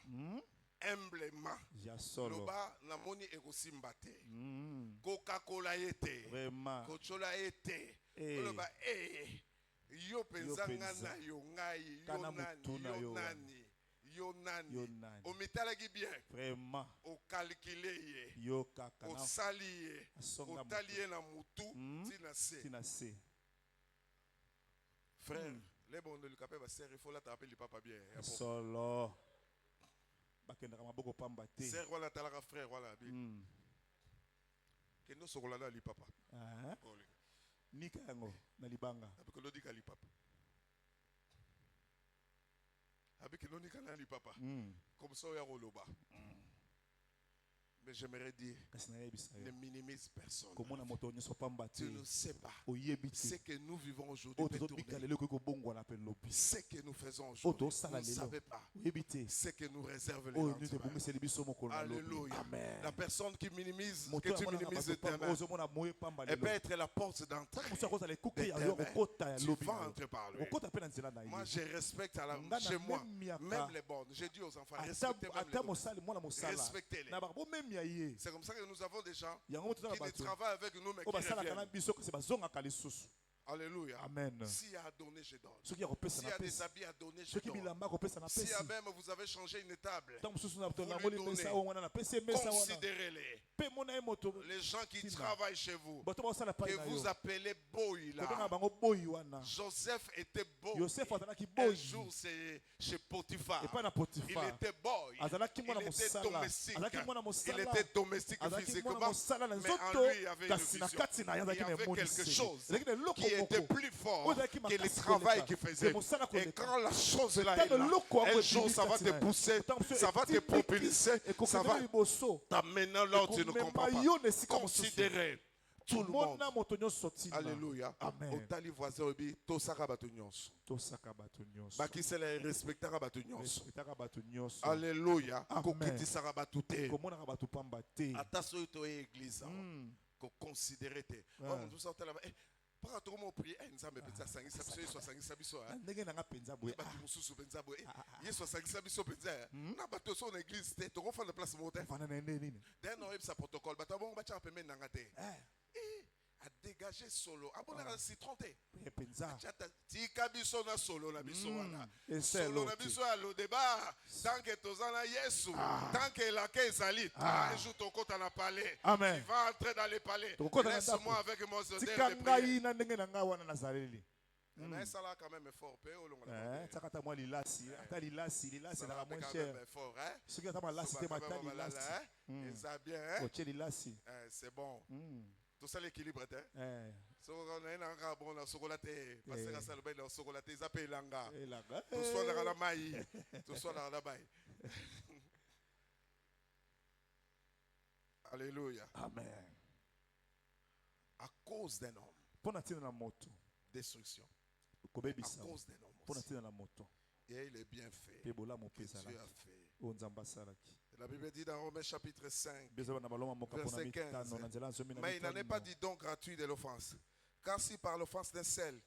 Humblement. Loba namoni ekosimba te. Coca-Cola ete.
Vraiment.
Coca-Cola ete. Loba yo penzanga na yo ngai yo nani. O mitalaki bien.
Vraiment.
O calculer ye. O sali ye. O taliye na mutu tina se. Frère, les bons de l'UKP va servir, il faut la taper le papa bien.
Solo.
Sœur wala talaka frère wala bi. Kendo sokola na li papa.
Nika yango na libanga.
Abiko lodi ka li papa. Abiko lodi ka na li papa. Comme ça ya roloba. Mais j'aimerais dire, ne minimise personne. Tu ne sais pas ce que nous vivons aujourd'hui. Ce que nous faisons aujourd'hui. Vous ne savez pas ce que nous réserve les lendemains. Alléluia. La personne qui minimise, que tu minimises demain, elle peut être la porte d'entrée. Tu vas entrer par lui. Moi, je respecte chez moi, même les bornes. J'ai dit aux enfants, respectez-les. C'est comme ça que nous avons des gens qui ne travaillent avec nous mais qui reviennent. Alléluia.
Amen.
S'il y a à donner, je donne. S'il y a des habits à donner, je donne. S'il y a même vous avez changé une table, vous lui donnez. Considérez-les. Les gens qui travaillent chez vous, que vous appelez boy là. Joseph était beau. Un jour c'est chez Potiphar. Il était boy. Il était domestique. Il était domestique physiquement. Mais en lui il y avait une vision. Il y avait quelque chose qui était plus fort que le travail qu'il faisait. Et quand la chose là est là, un jour ça va te pousser, ça va te propulser, ça va t'amener là où tu ne comprends pas. Considérez. tout le monde.
Mona moto nyonso tina.
Alléluia.
Amen.
Otali voisin obi tosaka bato nyonso.
Tosaka bato nyonso.
Bakisela respectaka bato nyonso.
Respectaka bato nyonso.
Alléluia.
Amen.
Kokitisaka bato te.
Komona bato pamba te.
Ata soki toye église
Mm.
ko considérer te.
Ah.
Oh nous sortons là-bas. Paka tokomo prier nzambe penza sangisa biso yesu asangisa biso
Na ndenge nanga penza boye.
bato mosusu penza boye yesu asangisa biso penza na bato so na église te tokofanda place moko te
Fana na ndenge nini?
then oyebisa protocole bato bongo batyaka pembeni nanga te
Eh.
a dégager solo abonaka citron te
Penza.
tika biso na solo na biso wana
Ese
solo na
lote.
biso ya lodeba tant que toza na yesu tant que elaka ezali un jour tokota na palais
Amen.
tu vas entrer dans les palais
Tokota na
laisse-moi
ndako.
avec mon zodère
Tika
de prière
ngai na ndenge nanga wana nazaleli.
na esala quand même effort pe olongola
Eh, takata mwa lilasi. Ata lilasi na
ça
la
va
moins
quand
cher.
même effort hein
Soki ata malasi te mata lilasi.
ça bien hein
Oche lilasi.
c'est bon
Mm.
tout ça l'équilibre hein
Eh.
soko na ina nga bon na sokola te parce que ça le bain na sokola te za pe elanga
Elanga.
tout soit dans la maille tout soit dans la maille alléluia
Amen.
à cause d'un homme
Pona tina na moto.
destruction à
Kobebisa.
cause d'un homme
Pona
aussi.
tina na moto.
et il est bien fait
Pe bola mo
que
pesa
Dieu
la.
a fait
O nzamba salaki.
la Bible dit dans Romains chapitre 5
Bezo na baloma moka pona
Verset 15.
mitano na nzela nzomi na
mais il n'en est
mitano.
pas dit don gratuit de l'offense car si par l'offense d'un seul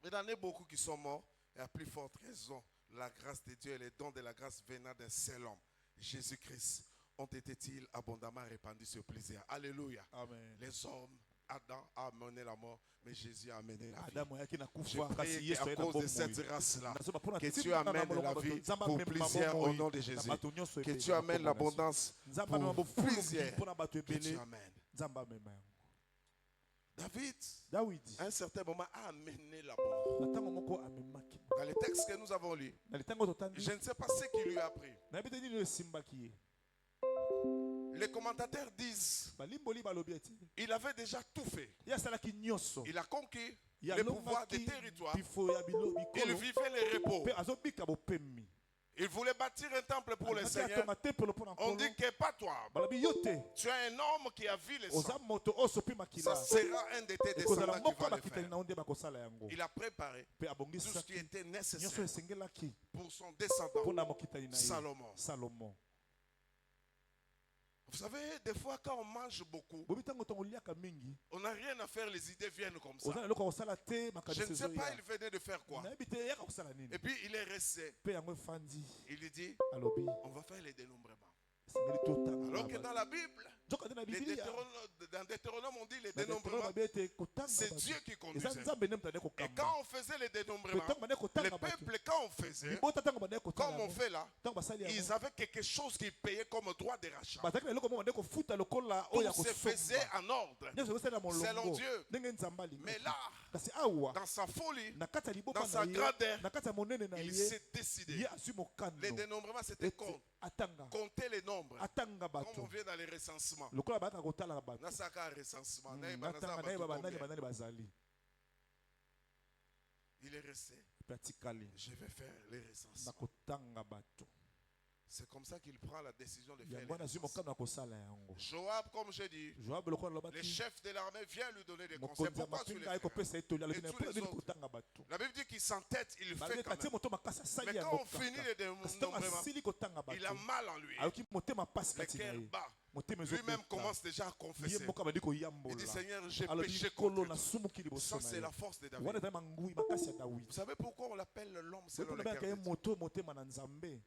il en est beaucoup qui sont morts et à plus forte raison la grâce de Dieu et les dons de la grâce venant d'un seul homme Jésus-Christ ont été-ils abondamment répandus sur plusieurs. Alléluia.
Amen.
Les hommes, Adam a amené la mort, mais Jésus a amené la vie.
Adamu yaki na
Je
kufa kasi
prie
Yesu
qu'à
ayenda
cause de
bomoi.
cette race-là,
Nazoba pona
que
tina
tu
na
amènes
molongo
la
bato,
vie
Nzamba
pour
apemba
plusieurs
bomoi,
au nom de
na
Jésus.
bato nyonso
Que
ebele
tu amènes
na komona
l'abondance
Nzamba amema
pour
bofulu
plusieurs.
mpona bato
Que tu
ebele.
amènes.
Nzamba amema yango.
David,
Dawidi
à un certain moment, a amené la mort.
na ntango moko amemaki.
Dans les textes que nous avons lus,
Na litango totandi.
je ne sais pas ce qu'il lui a pris.
Nayebi te nini oyo esimbaki ye.
Les commentateurs disent
Balimboli balobi ete.
il avait déjà tout fait.
Ye asalaki nyonso.
Il a conquis
Ye
le pouvoir des
alongaki
territoires.
bifo ya
Il
bikolo.
vivait les repos.
Mpe azobika bopemi.
Il voulait bâtir un temple pour le
Alingaki
Seigneur.
atonga tempelo mpo na
On
Nkolo.
dit que pas toi.
Balobi yo te.
Tu es un homme qui a vu les
Oza
sangs.
moto oyo sopi
Ça
makila.
sera un de tes
Ekozala
descendants qui
moko
va le
bakitani
faire.
na yo nde bakosala yango.
Il a préparé
Mpe
tout ce qui
abongisaki
était
nyonso
nécessaire
esengelaki
pour son descendant,
mpo na mokitani na ye.
Salomon.
Salomo.
Vous savez, des fois, quand on mange beaucoup,
Bobi ntango ntango oliaka mingi.
on n'a rien à faire, les idées viennent comme ça.
Oza na eloko ya kosala te
Je
makanisi
ne sais pas,
ezoya.
il venait de faire quoi.
Nayebi te yaka kosala nini.
Et puis, il est resté.
Mpe yango efandi.
Il lui dit,
Alobi.
on va faire les dénombrements.
Esengeli totanga.
Alors que dans la Bible,
Nzoka te na Biblia.
dans Deutéronome, on dit les
Na Deutéronome
dénombrements.
babi ete kotanga
C'est
bato.
Dieu qui
Eza
conduisait.
Nzambe nde moto ane
Et
kokamba.
quand on faisait les
Mpe
dénombrements,
ntango bane
le
kotanga bato.
peuple, quand on faisait,
Libota ntango bane kotanga
comme on
yango.
fait là,
Ntango basali
ils
yango.
avaient quelque chose qu'ils payaient comme droit de rachat.
Bazalaki na eloko moko bane kofuta lokola oyo ya
Tout se faisait
kosomba.
en ordre.
Nyonso ekosala na
Selon
molongo.
Dieu.
Ndenge Nzambe alingi.
Mais là,
Kasi awa.
dans sa folie,
Na kati ya liboka
dans sa
na ye.
grandeur,
Na kati ya monene na
il
ye.
s'est décidé.
Ye azwi mokano.
Les dénombrements, c'était
Ete atanga.
compter les nombres.
Atanga
Comme
bato.
on vient dans les recensements.
Lokola bayaka kotala bato.
Nasaka recensement. Naïba,
Natanga
Nazaba,
naye
tout
baba nani
combien.
banani bazali.
Il est resté.
Mpe atikali.
Je vais faire les recensements.
Na kotanga bato.
C'est comme ça qu'il prend la décision de faire
Yango
les
nazwi
recensements.
mokano ya kosala yango.
Joab, comme j'ai dit,
Joab lokola
le
alobaki.
chef de l'armée vient lui donner des conseils.
Mokonzi ya
Pourquoi tu les
mapinga aye
fais?
kopesa etoli alobi
Et
na
tous les
mpona nini
autres.
kotanga bato.
La Bible dit qu'il s'entête, il le fait
Balobi
quand
katie
même.
moto makasi asali
Mais quand
yango
on finit
kaka.
les
Kasi ntango
dénombrements,
asili kotanga
il a
bato.
mal en lui.
Ayoki motema pasi
Le
kati na
cœur
ye.
bat.
Motema
Lui-même
ezobeta.
commence déjà à
Ye
confesser.
moko abandi
Il dit
koyambola.
Seigneur, j'ai
Alobi
péché
nkolo
contre toi.
nasumuki liboso
Ça,
na
c'est
ye.
la force de
Wana
David.
ezali mangui makasi ya Dawidi.
Vous savez pourquoi on l'appelle l'homme selon le
Mpona bayaka ye
cœur de Dieu?
moto motema na Nzambe.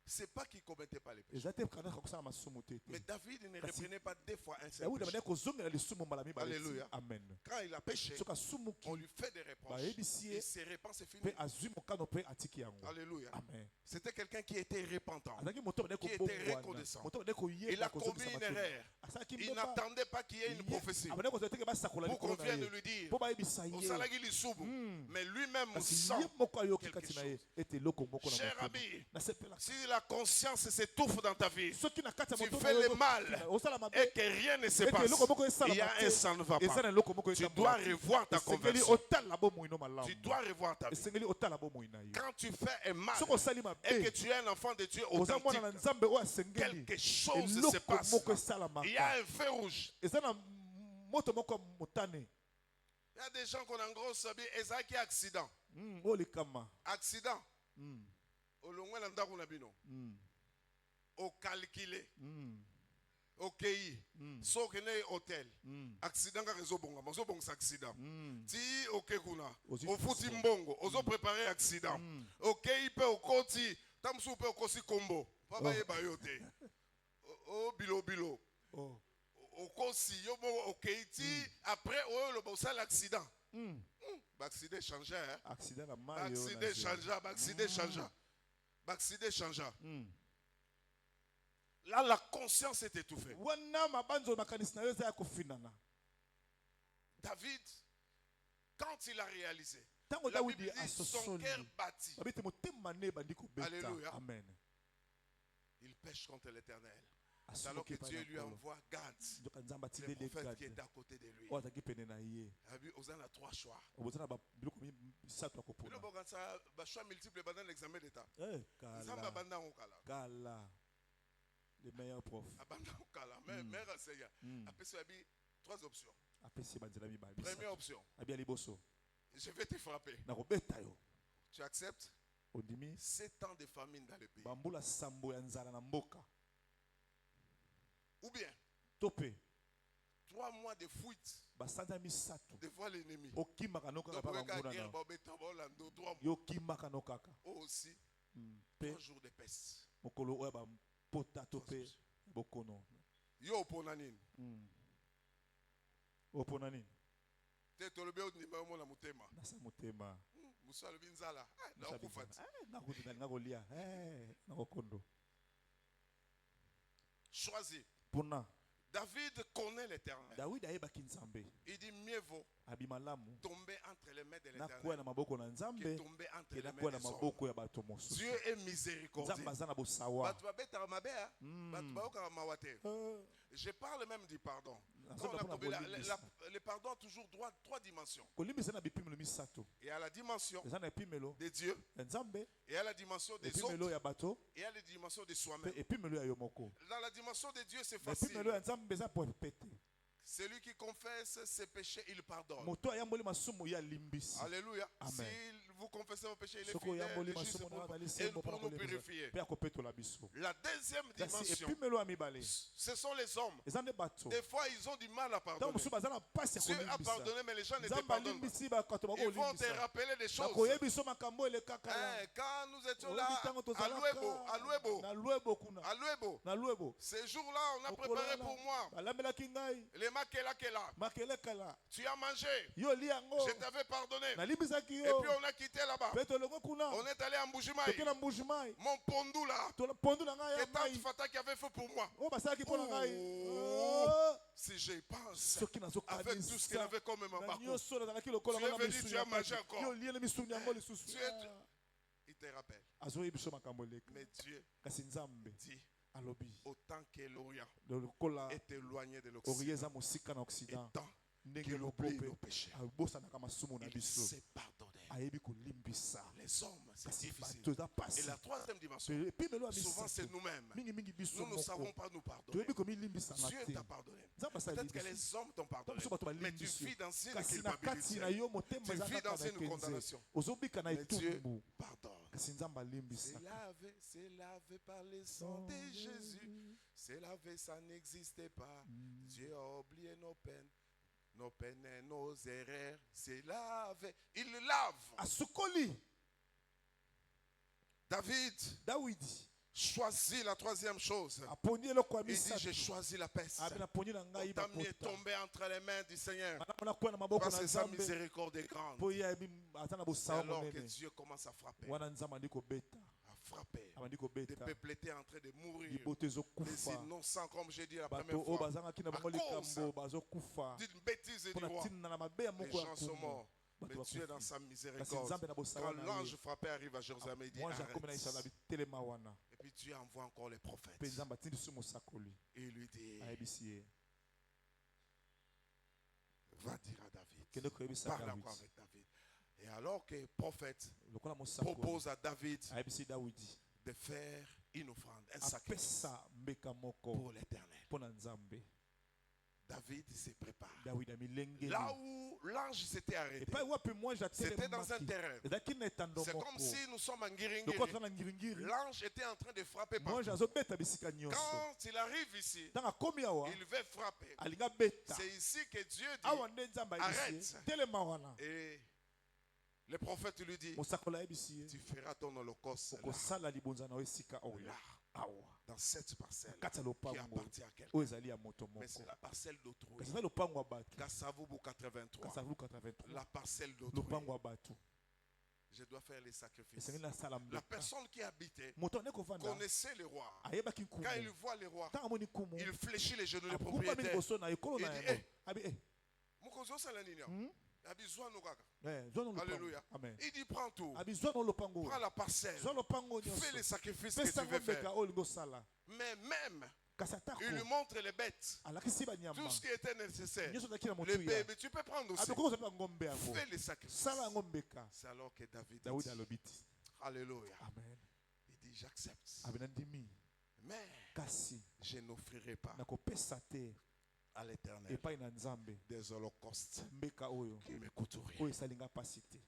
C'est pas qu'il commettait pas les péchés.
Eza te kanaka kosala masumu te te.
Mais David ne
Kasi-
reprenait pas deux fois un seul
Dawidi
péché.
abandaki kozongela lisumu mbala mibale ti.
Alléluia.
Amen.
Quand il a péché,
Soki asumuki
on lui fait des reproches.
bayebisi ye
Il se répand, c'est fini.
mpe azwi mokano mpe atiki yango.
Alléluia.
Amen.
C'était quelqu'un qui était repentant.
Azalaki moto abandaki
Qui était
kobongwana.
reconnaissant.
Moto abandaki
Il
koyeba
a commis une erreur.
asalaki
Il
mbeba.
n'attendait pas qu'il y ait une prophétie.
abandaki kozala teke basakola
Pour qu'on
likolo na
vienne
ye.
lui dire,
Mpo bayebisa
au
ye.
salagi lisubu. Mais lui-même
Kasi
sent.
ye moko ayoki
quelque
kati na ye
chose.
ete eloko moko na
Cher
motema.
ami,
Nasepelaka.
si la conscience s'étouffe dans ta vie
Soki na kati ya
tu
moto
fais
na yo
le mal
osala mabe.
et que rien ne se
Ete
passe,
eloko moko esalama
il y a
te.
un ça ne va
Eza
pas.
na eloko moko
Tu
etambola
dois
te.
revoir ta
Esengeli
conversion.
otala bomoi no malamu.
Tu dois revoir ta vie.
Esengeli otala bomoi na yo.
Quand tu fais un mal
Soki osali
et que
mabe.
tu es un enfant de Dieu
Oza mwana na
authentique,
Nzambe oyo asengeli.
quelque chose se
Eloko
passe.
moko esalamaka.
Il y a un feu rouge.
Eza na moto moko motane.
Il y a des gens qui ont un gros sabi et ça qui accident.
Oh les kama.
Accident. Au long de l'endroit où bino. Au calculé. Au KI. Sauf que n'est hôtel. Accident car réseau bonga. Mazo bon accident. Ti au Kekuna. Au Futimbongo. Ozo préparer accident. Au KI peut au Koti. Tamsou peut au Kosi Combo. Papa ye bayote. Au bilo.
Oh.
Au Kosi. Yo bon au KI. Après au le bon l'accident. Accident changea.
Accident la mal.
Accident changea. Accident changea. Accident changea. Là, la conscience est étouffée. David, quand il a réalisé, la Bible dit son cœur battit. Alléluia.
Amen.
Il pêche contre l'Éternel. C'est alors que Dieu lui envoie Gad, le prophète qui est à côté de lui. Il a 3 choix. Il a choix multiples pendant l'examen d'État.
Les meilleurs profs.
Mais 3 options. Première option. Je vais te frapper. Tu acceptes 7 ans de famine dans le pays. Ou bien 3 mois de fuite devant l'ennemi. Aussi 3 jours de peste. Yo ponanine. Te tolobe o nimba mo na mutema.
Nasa mutema.
Musa le binzala. Na okufati. Choisis. David connaît l'Éternel. Il dit mieux vaut tomber entre les mains de l'Éternel que tomber entre les mains des hommes. Dieu est miséricordieux. Je parle même du pardon. Le pardon a toujours 3 dimensions. Il y a la dimension de Dieu, il y a la dimension des autres, et il y a la dimension de soi-même. Dans la dimension de Dieu, c'est facile. Celui qui confesse ses péchés, il pardonne. Alléluia. Si vous confessez vos péchés, il est fidèle et juste pour nous purifier. La deuxième dimension, ce sont les hommes. Des fois, ils ont du mal à pardonner. Dieu a pardonné, mais les gens ne te pardonnent pas. Ils vont te rappeler des choses. Quand nous étions là, à Luebo, ces jours-là, on a préparé pour moi les makelakela. Tu as mangé. Je t'avais pardonné. Et puis on a quitté là-bas. On est allé à Mbujimaï. Mon pondou là. Que Tante Fata qui avait fait pour moi. Si j'y pense, avec tout ce qu'il avait comme Mambako, tu es venu, tu as mangé encore. Il te rappelle. Mais Dieu dit, autant que l'Orient est éloigné de l'Occident, et tant qu'il oublie nos péchés, il s'est pardonné. Les hommes, c'est difficile. Et la troisième dimension, souvent c'est nous-mêmes. Nous ne savons pas nous pardonner. Dieu t'a pardonné. Peut-être que les hommes t'ont pardonné, mais tu vis dans une culpabilité. Tu vis dans une condamnation. Mais Dieu pardonne. C'est lavé par le sang de Jésus. C'est lavé, ça n'existait pas. Dieu a oublié nos peines. Nos peines et nos erreurs, c'est lavé. Il lave. David choisit la troisième chose. Il dit, j'ai choisi la peste. Autant mieux tomber entre les mains du Seigneur. Parce que sa miséricorde est grande. C'est alors que Dieu commence à frapper. Des peuples étaient en train de mourir. Les innocents, comme j'ai dit la première fois, à cause d'une bêtise du roi, les gens sont morts. Mais Dieu est dans sa miséricorde. Quand l'ange frappé arrive à Jérusalem, il dit arrête. Et puis Dieu envoie encore les prophètes. Et il lui dit, va dire à David, parle encore avec David. Et alors que le prophète propose à David de faire une offrande, un sacrifice pour l'Éternel, David se prépare.
Dawidi amilengeli.
Là où l'ange s'était arrêté,
Epai wapi mwanji
c'était dans un
atelemaki.
terrain.
Ezalaki na etando
C'est
moko.
comme si nous sommes en
Lokola
Ngiringiri.
toza na ngiringiri.
L'ange était en train de frapper
Mwanji
partout.
azobeta bisika nyonso.
Quand il arrive ici,
Ntango akomi awa
il veut frapper.
alinga beta.
C'est ici que Dieu
Awa
dit.
nde Nzambe
Arrête.
ayebisi ye. Telema wana.
Et le prophète lui dit,
Mosakoli ayebisi ye.
tu feras ton holocauste là,
Okosala libonza na yo esika oyo.
là,
Awa.
dans cette parcelle
Kati ya
qui
lopango
appartient à quelqu'un.
oyo ezali ya moto
Mais c'est
moko.
la parcelle d'autrui.
Kasi eza lopango ya bato.
Kassavubu 83.
Kasavu 83.
La parcelle d'autrui.
Lopango ya bato.
Je dois faire les sacrifices.
Esengeli nasala
La
mbeka.
personne qui habitait
Moto ane kovanda.
connaissait le roi.
Ayebaki nkumu.
Quand il voit le roi,
Ntango amoni nkumu.
il fléchit les genoux, le
Apumbami
propriétaire.
liboso na ekolo na
Il dit,
yango. Abi
Mokozi osala nini awa? Abi zwa no kaka.
zwa no lopango.
Alléluia.
Amen.
Il dit, prends tout.
Abi zwa no lopango.
Prends la parcelle.
Zwa lopango
Fais les
nyonso.
sacrifices que
Pesa
tu veux
mbeka
faire.
oyo lingo sala.
Mais même,
Kasi atako.
il lui montre les bêtes.
Alakisi banyama.
Tout ce qui était nécessaire.
Nyonso ezalaki na
Le
motu ya.
bébé, tu peux prendre aussi.
Abi kokoza mpe ngombe yango.
Fais les sacrifices.
Sala yango mbeka.
C'est alors que David
Daudi
dit,
alobiti.
Alléluia.
Amen.
Il dit, j'accepte.
Abi nandimi.
Mais
Kasi
je n'offrirai pas
nakopesa te
à l'éternel
epai na Nzambe
des holocaustes
mbeka oyo
qui me coûtent rien.
oyo esalinga pasi te.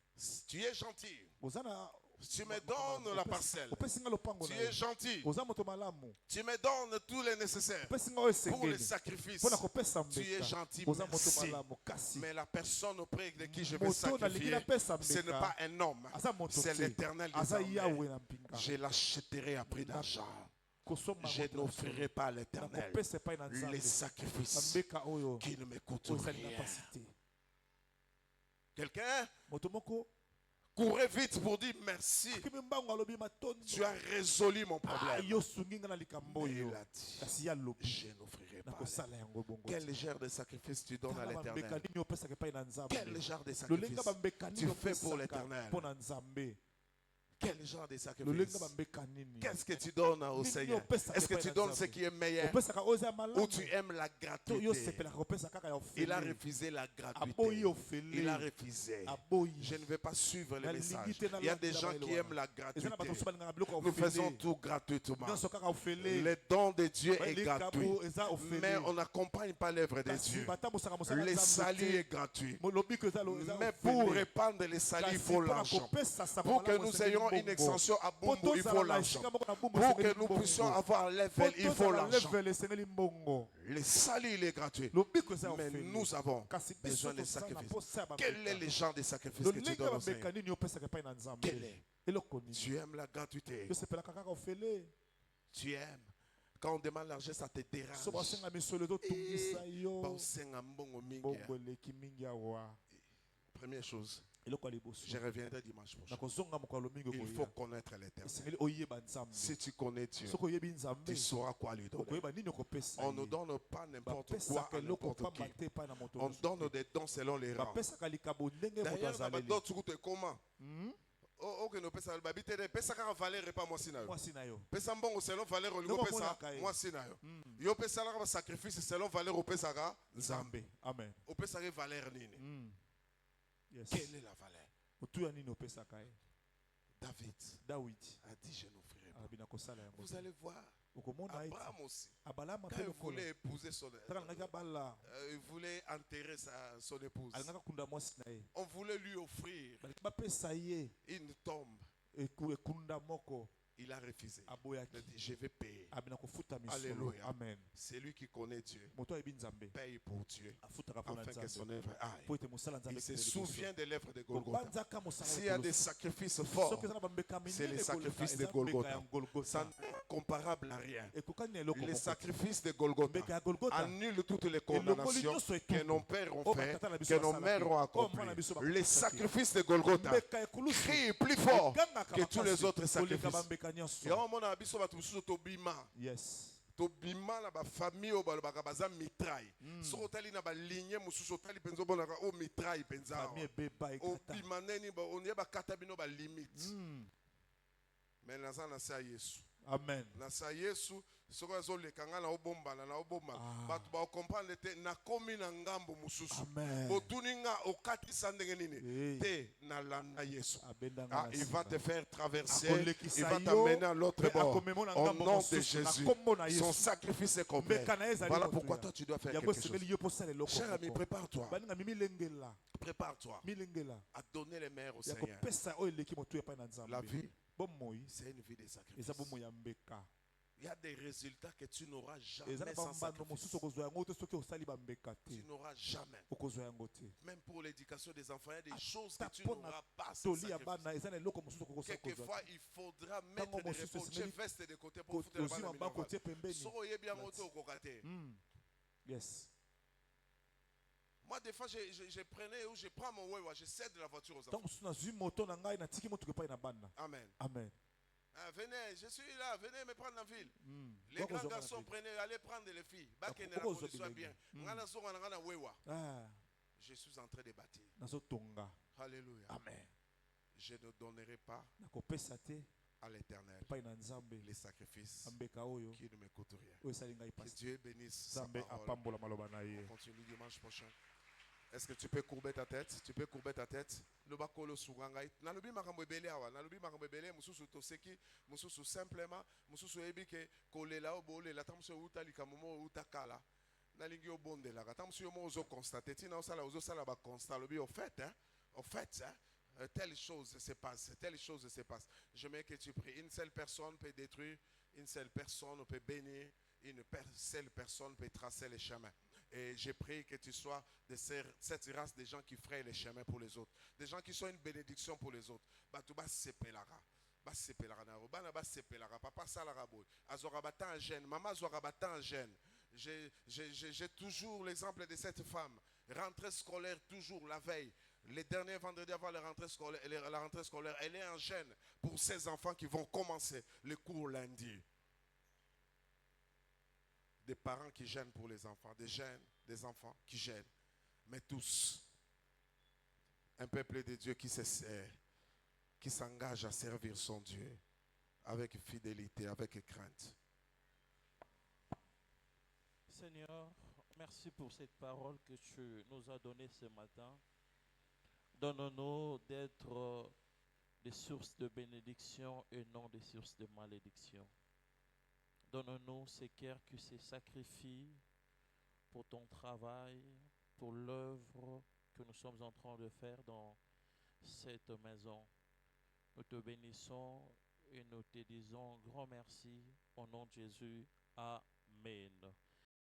Tu es gentil.
Oza na
Tu me donnes la parcelle.
opesi nga lopango
Tu
na
es
yo.
gentil.
Oza moto malamu.
Tu me donnes tous les nécessaires
Opesi nga oyo
pour les
esengeli.
sacrifices.
Mpo na kopesa
Tu es
mbeka.
gentil,
Oza moto
merci.
malamu kasi.
Mais la personne auprès de qui je vais
Moto nalingi
sacrifier,
napesa
ce n'est
mbeka.
pas un homme.
Aza moto
C'est
te.
l'éternel des
Aza
armées.
Yahweh na mpinga.
Je l'achèterai à prix d'argent.
Kosomba
Je
moto na
n'offrirai pas à l'éternel
nakopesa epai na
les
Nzambe.
sacrifices
Mbeka oyo
qui ne me coûtent
oyo esalinga
rien.
pasi te.
Quelqu'un
Moto moko
courait vite pour dire merci.
akimi mbango alobi matondo.
Tu as résolu mon
Ah,
problème.
yo sungi nga na likambo
Mais
oyo.
il a dit,
Kasi ya lobi.
je n'offrirai pas.
Nakosala yango bongo.
Quel genre de sacrifice tu donnes à
Tala bambeka
l'éternel?
nini opesaka epai na Nzambe.
Quel genre de
Lolenga
sacrifice
bambeka
tu
nini
fais pour
opesaka
l'éternel?
mpo na Nzambe.
Quel genre de
Lolenga
sacrifice?
bambeka nini.
Qu'est-ce que tu donnes au
Nini
Seigneur?
opesaka
Est-ce que
epai
tu
na
donnes ce
Nzambe.
qui est meilleur
Opesaka oyo eza malamu.
ou tu aimes la
To yo
gratuité?
sepelaka kopesa kaka ya
Il a
ofele.
refusé la
Aboyi
gratuité.
ofele.
Il a refusé.
Aboyi.
Je ne vais pas suivre les
Nalingi
messages.
te na
Il y a des
lati
gens
na
qui
baelo
aiment la
wana. Eza na bato mosusu
gratuité.
balingaka biloko ya
Nous faisons
ofele.
tout gratuitement.
Nyonso kaka ofele.
Le don de Dieu est
Likabo
gratuit.
eza ofele.
Mais on n'accompagne pas l'œuvre de
Kasi
Dieu.
batambosaka mosala
Le
Nzambe
salut
te.
est gratuit.
Molobi que eza eza
Mais
ofele.
pour répandre les saluts, il faut l'argent. Pour que nous ayons une extension à Bumbu, il faut l'argent. Pour que nous puissions avoir un level, il faut l'argent. Le salut, il est gratuit. Mais nous avons besoin de sacrifices. Quel est le genre de sacrifice que tu donnes au Seigneur? Quel est? Tu aimes la gratuité. Tu aimes. Quand on demande l'argent, ça te dérange. Première chose, je reviendrai dimanche prochain. Il faut connaître l'éternel. Si tu connais Dieu, tu sauras quoi lui donner. On ne donne pas n'importe quoi à n'importe qui. On donne des dons selon les rangs. D'ailleurs, on donne tout comment? Ok, nous pesa babite de pesa ka valeur pas moi sinayo. Pesa mbongo selon valeur au niveau pesa moi sinayo. Yo pesa la sacrifice selon valeur au pesa ka Nzambe.
Amen.
Au pesa ka valeur nini?
Yes.
Quelle est la valeur? David a dit je n'offrirai pas. Vous allez voir. Abraham aussi. Quand il voulait épouser il voulait enterrer son épouse. On voulait lui offrir une tombe. Il a refusé. Il a dit, je vais payer. Alléluia.
Amen.
C'est lui qui connaît Dieu. Paye pour Dieu. Afin que son œuvre aille. Il se souvient de l'œuvre de Golgotha. S'il y a des sacrifices forts, c'est les sacrifices de Golgotha. Ça n'est comparable à rien. Les sacrifices de Golgotha annulent toutes les condamnations que nos pères ont fait, que nos mères ont accompli. Les sacrifices de Golgotha crient plus fort que tous les autres sacrifices.
Yes.
Tobima na ba famille o balobaka baza mitraille. So otali na ba ligne mususu otali penzo bonaka o mitraille penza. O bimaneni ba on yeba kata bino ba limite. Mais naza na sa Yesu.
Amen.
Nasa Yesu soko azoleka nga na obombana na obombana
Ah.
bato ba comprendre te nakomi na ngambo mususu
Amen.
botuni nga okatisa ndenge nini
Hey.
te nalanda Yesu.
Abenda nga
Ah,
na
il va
sika.
te faire traverser,
Akolekisa
il va
yo,
t'amener à l'autre
pe
bord.
akomemo na
Au
ngambo
nom de
mosusu, na
Jésus,
kombo na
son
Yesu.
sacrifice est complet.
Mbeka na ye ezali
Voilà
moto
pourquoi
ya.
toi tu dois faire
Yango
quelque chose.
esengeli yo posala eloko
Cher ami,
moko.
prépare-toi.
Baninga milengela.
Prépare-toi
Milengela.
à donner les mains au
Ya
Seigneur.
kopesa oyo eleki moto epai na
La
Nzambe.
vie,
Bomoi
c'est une vie de sacrifice.
eza bomoi ya mbeka.
Il y a des résultats que tu n'auras jamais
Eza na
sans
bambano mosusu
sacrifice.
okozwa yango te soki osali bambeka
Tu
te.
n'auras jamais.
Okozwa yango te.
Même pour l'éducation des enfants, il y a des choses que
Ata
tu
mpona
n'auras pas sans
toli ya
sacrifice.
bana eza na eloko mosusu okokosa
Quelquefois,
kozwa.
il faudra mettre
Tango
des
mosusu
repos,
esengeli
veste de côté pour foutre le
ozwi
bana
mabako tie
minavale.
pembeni.
So oyebi yango te okokate.
Yes.
Moi, des fois, je prenais ou je prends mon wewa, je cède la voiture aux enfants.
Tango mosusu nazwi moto na ngai natiki motuka epai na bana.
Amen.
Amen.
Ah, venez, je suis là, venez me prendre en ville. Les
Pourquoi
grands
vous
garçons
avez-
prenaient, allez prendre les filles. Bakene la
pourquoi vous
condition
avez-
bien. Ngana zonga na ngana wewa.
Ah,
Je suis en train de bâtir.
nazotonga.
Alléluia.
Amen.
Je ne donnerai pas
Nakopesa te
à l'éternel
epai na Nzambe
les sacrifices
ambeka oyo
qui ne me coûtent rien.
oyo esali ngai
Que
pasi.
Dieu bénisse sa
Nzambe
parole.
apambola maloba na ye.
On continue dimanche prochain. Est-ce que tu peux courber ta tête? Tu peux courber ta tête. Le bakolo surangai. Nalobi makambo ebele awa. Nalobi makambo ebele mususu toseki mususu simplement mususu ebi ke kolela obole la tamso uta likamomo uta kala. Nalingi obondela. Tamso yo mo ozo constater. Tina osala ozo sala ba constat. Lobi au fait telle chose se passe, telle chose se passe. Je mets que tu pries. Une seule personne peut détruire, une seule personne peut bénir, seule personne peut tracer les chemins. Et j'ai prié que tu sois de cette race de gens qui frayent les chemins pour les autres. Des gens qui sont une bénédiction pour les autres. Batouba sepelara. Papa salaraboy. Azorabata en gêne. Maman azorabata en gêne. J'ai toujours l'exemple de cette femme. Rentrée scolaire toujours la veille. Les derniers vendredis avant la rentrée scolaire, elle est en gêne pour ses enfants qui vont commencer le cours lundi. Des parents qui gênent pour les enfants, des enfants qui gênent. Mais tous, un peuple de Dieu qui se sert, qui s'engage à servir son Dieu avec fidélité, avec crainte.
Seigneur, merci pour cette parole que tu nous as donnée ce matin. Donne-nous d'être des sources de bénédiction et non des sources de malédiction. Donne-nous ces cœurs qui se sacrifient pour ton travail, pour l'œuvre que nous sommes en train de faire dans cette maison. Nous te bénissons et nous te disons grand merci au nom de Jésus. Amen.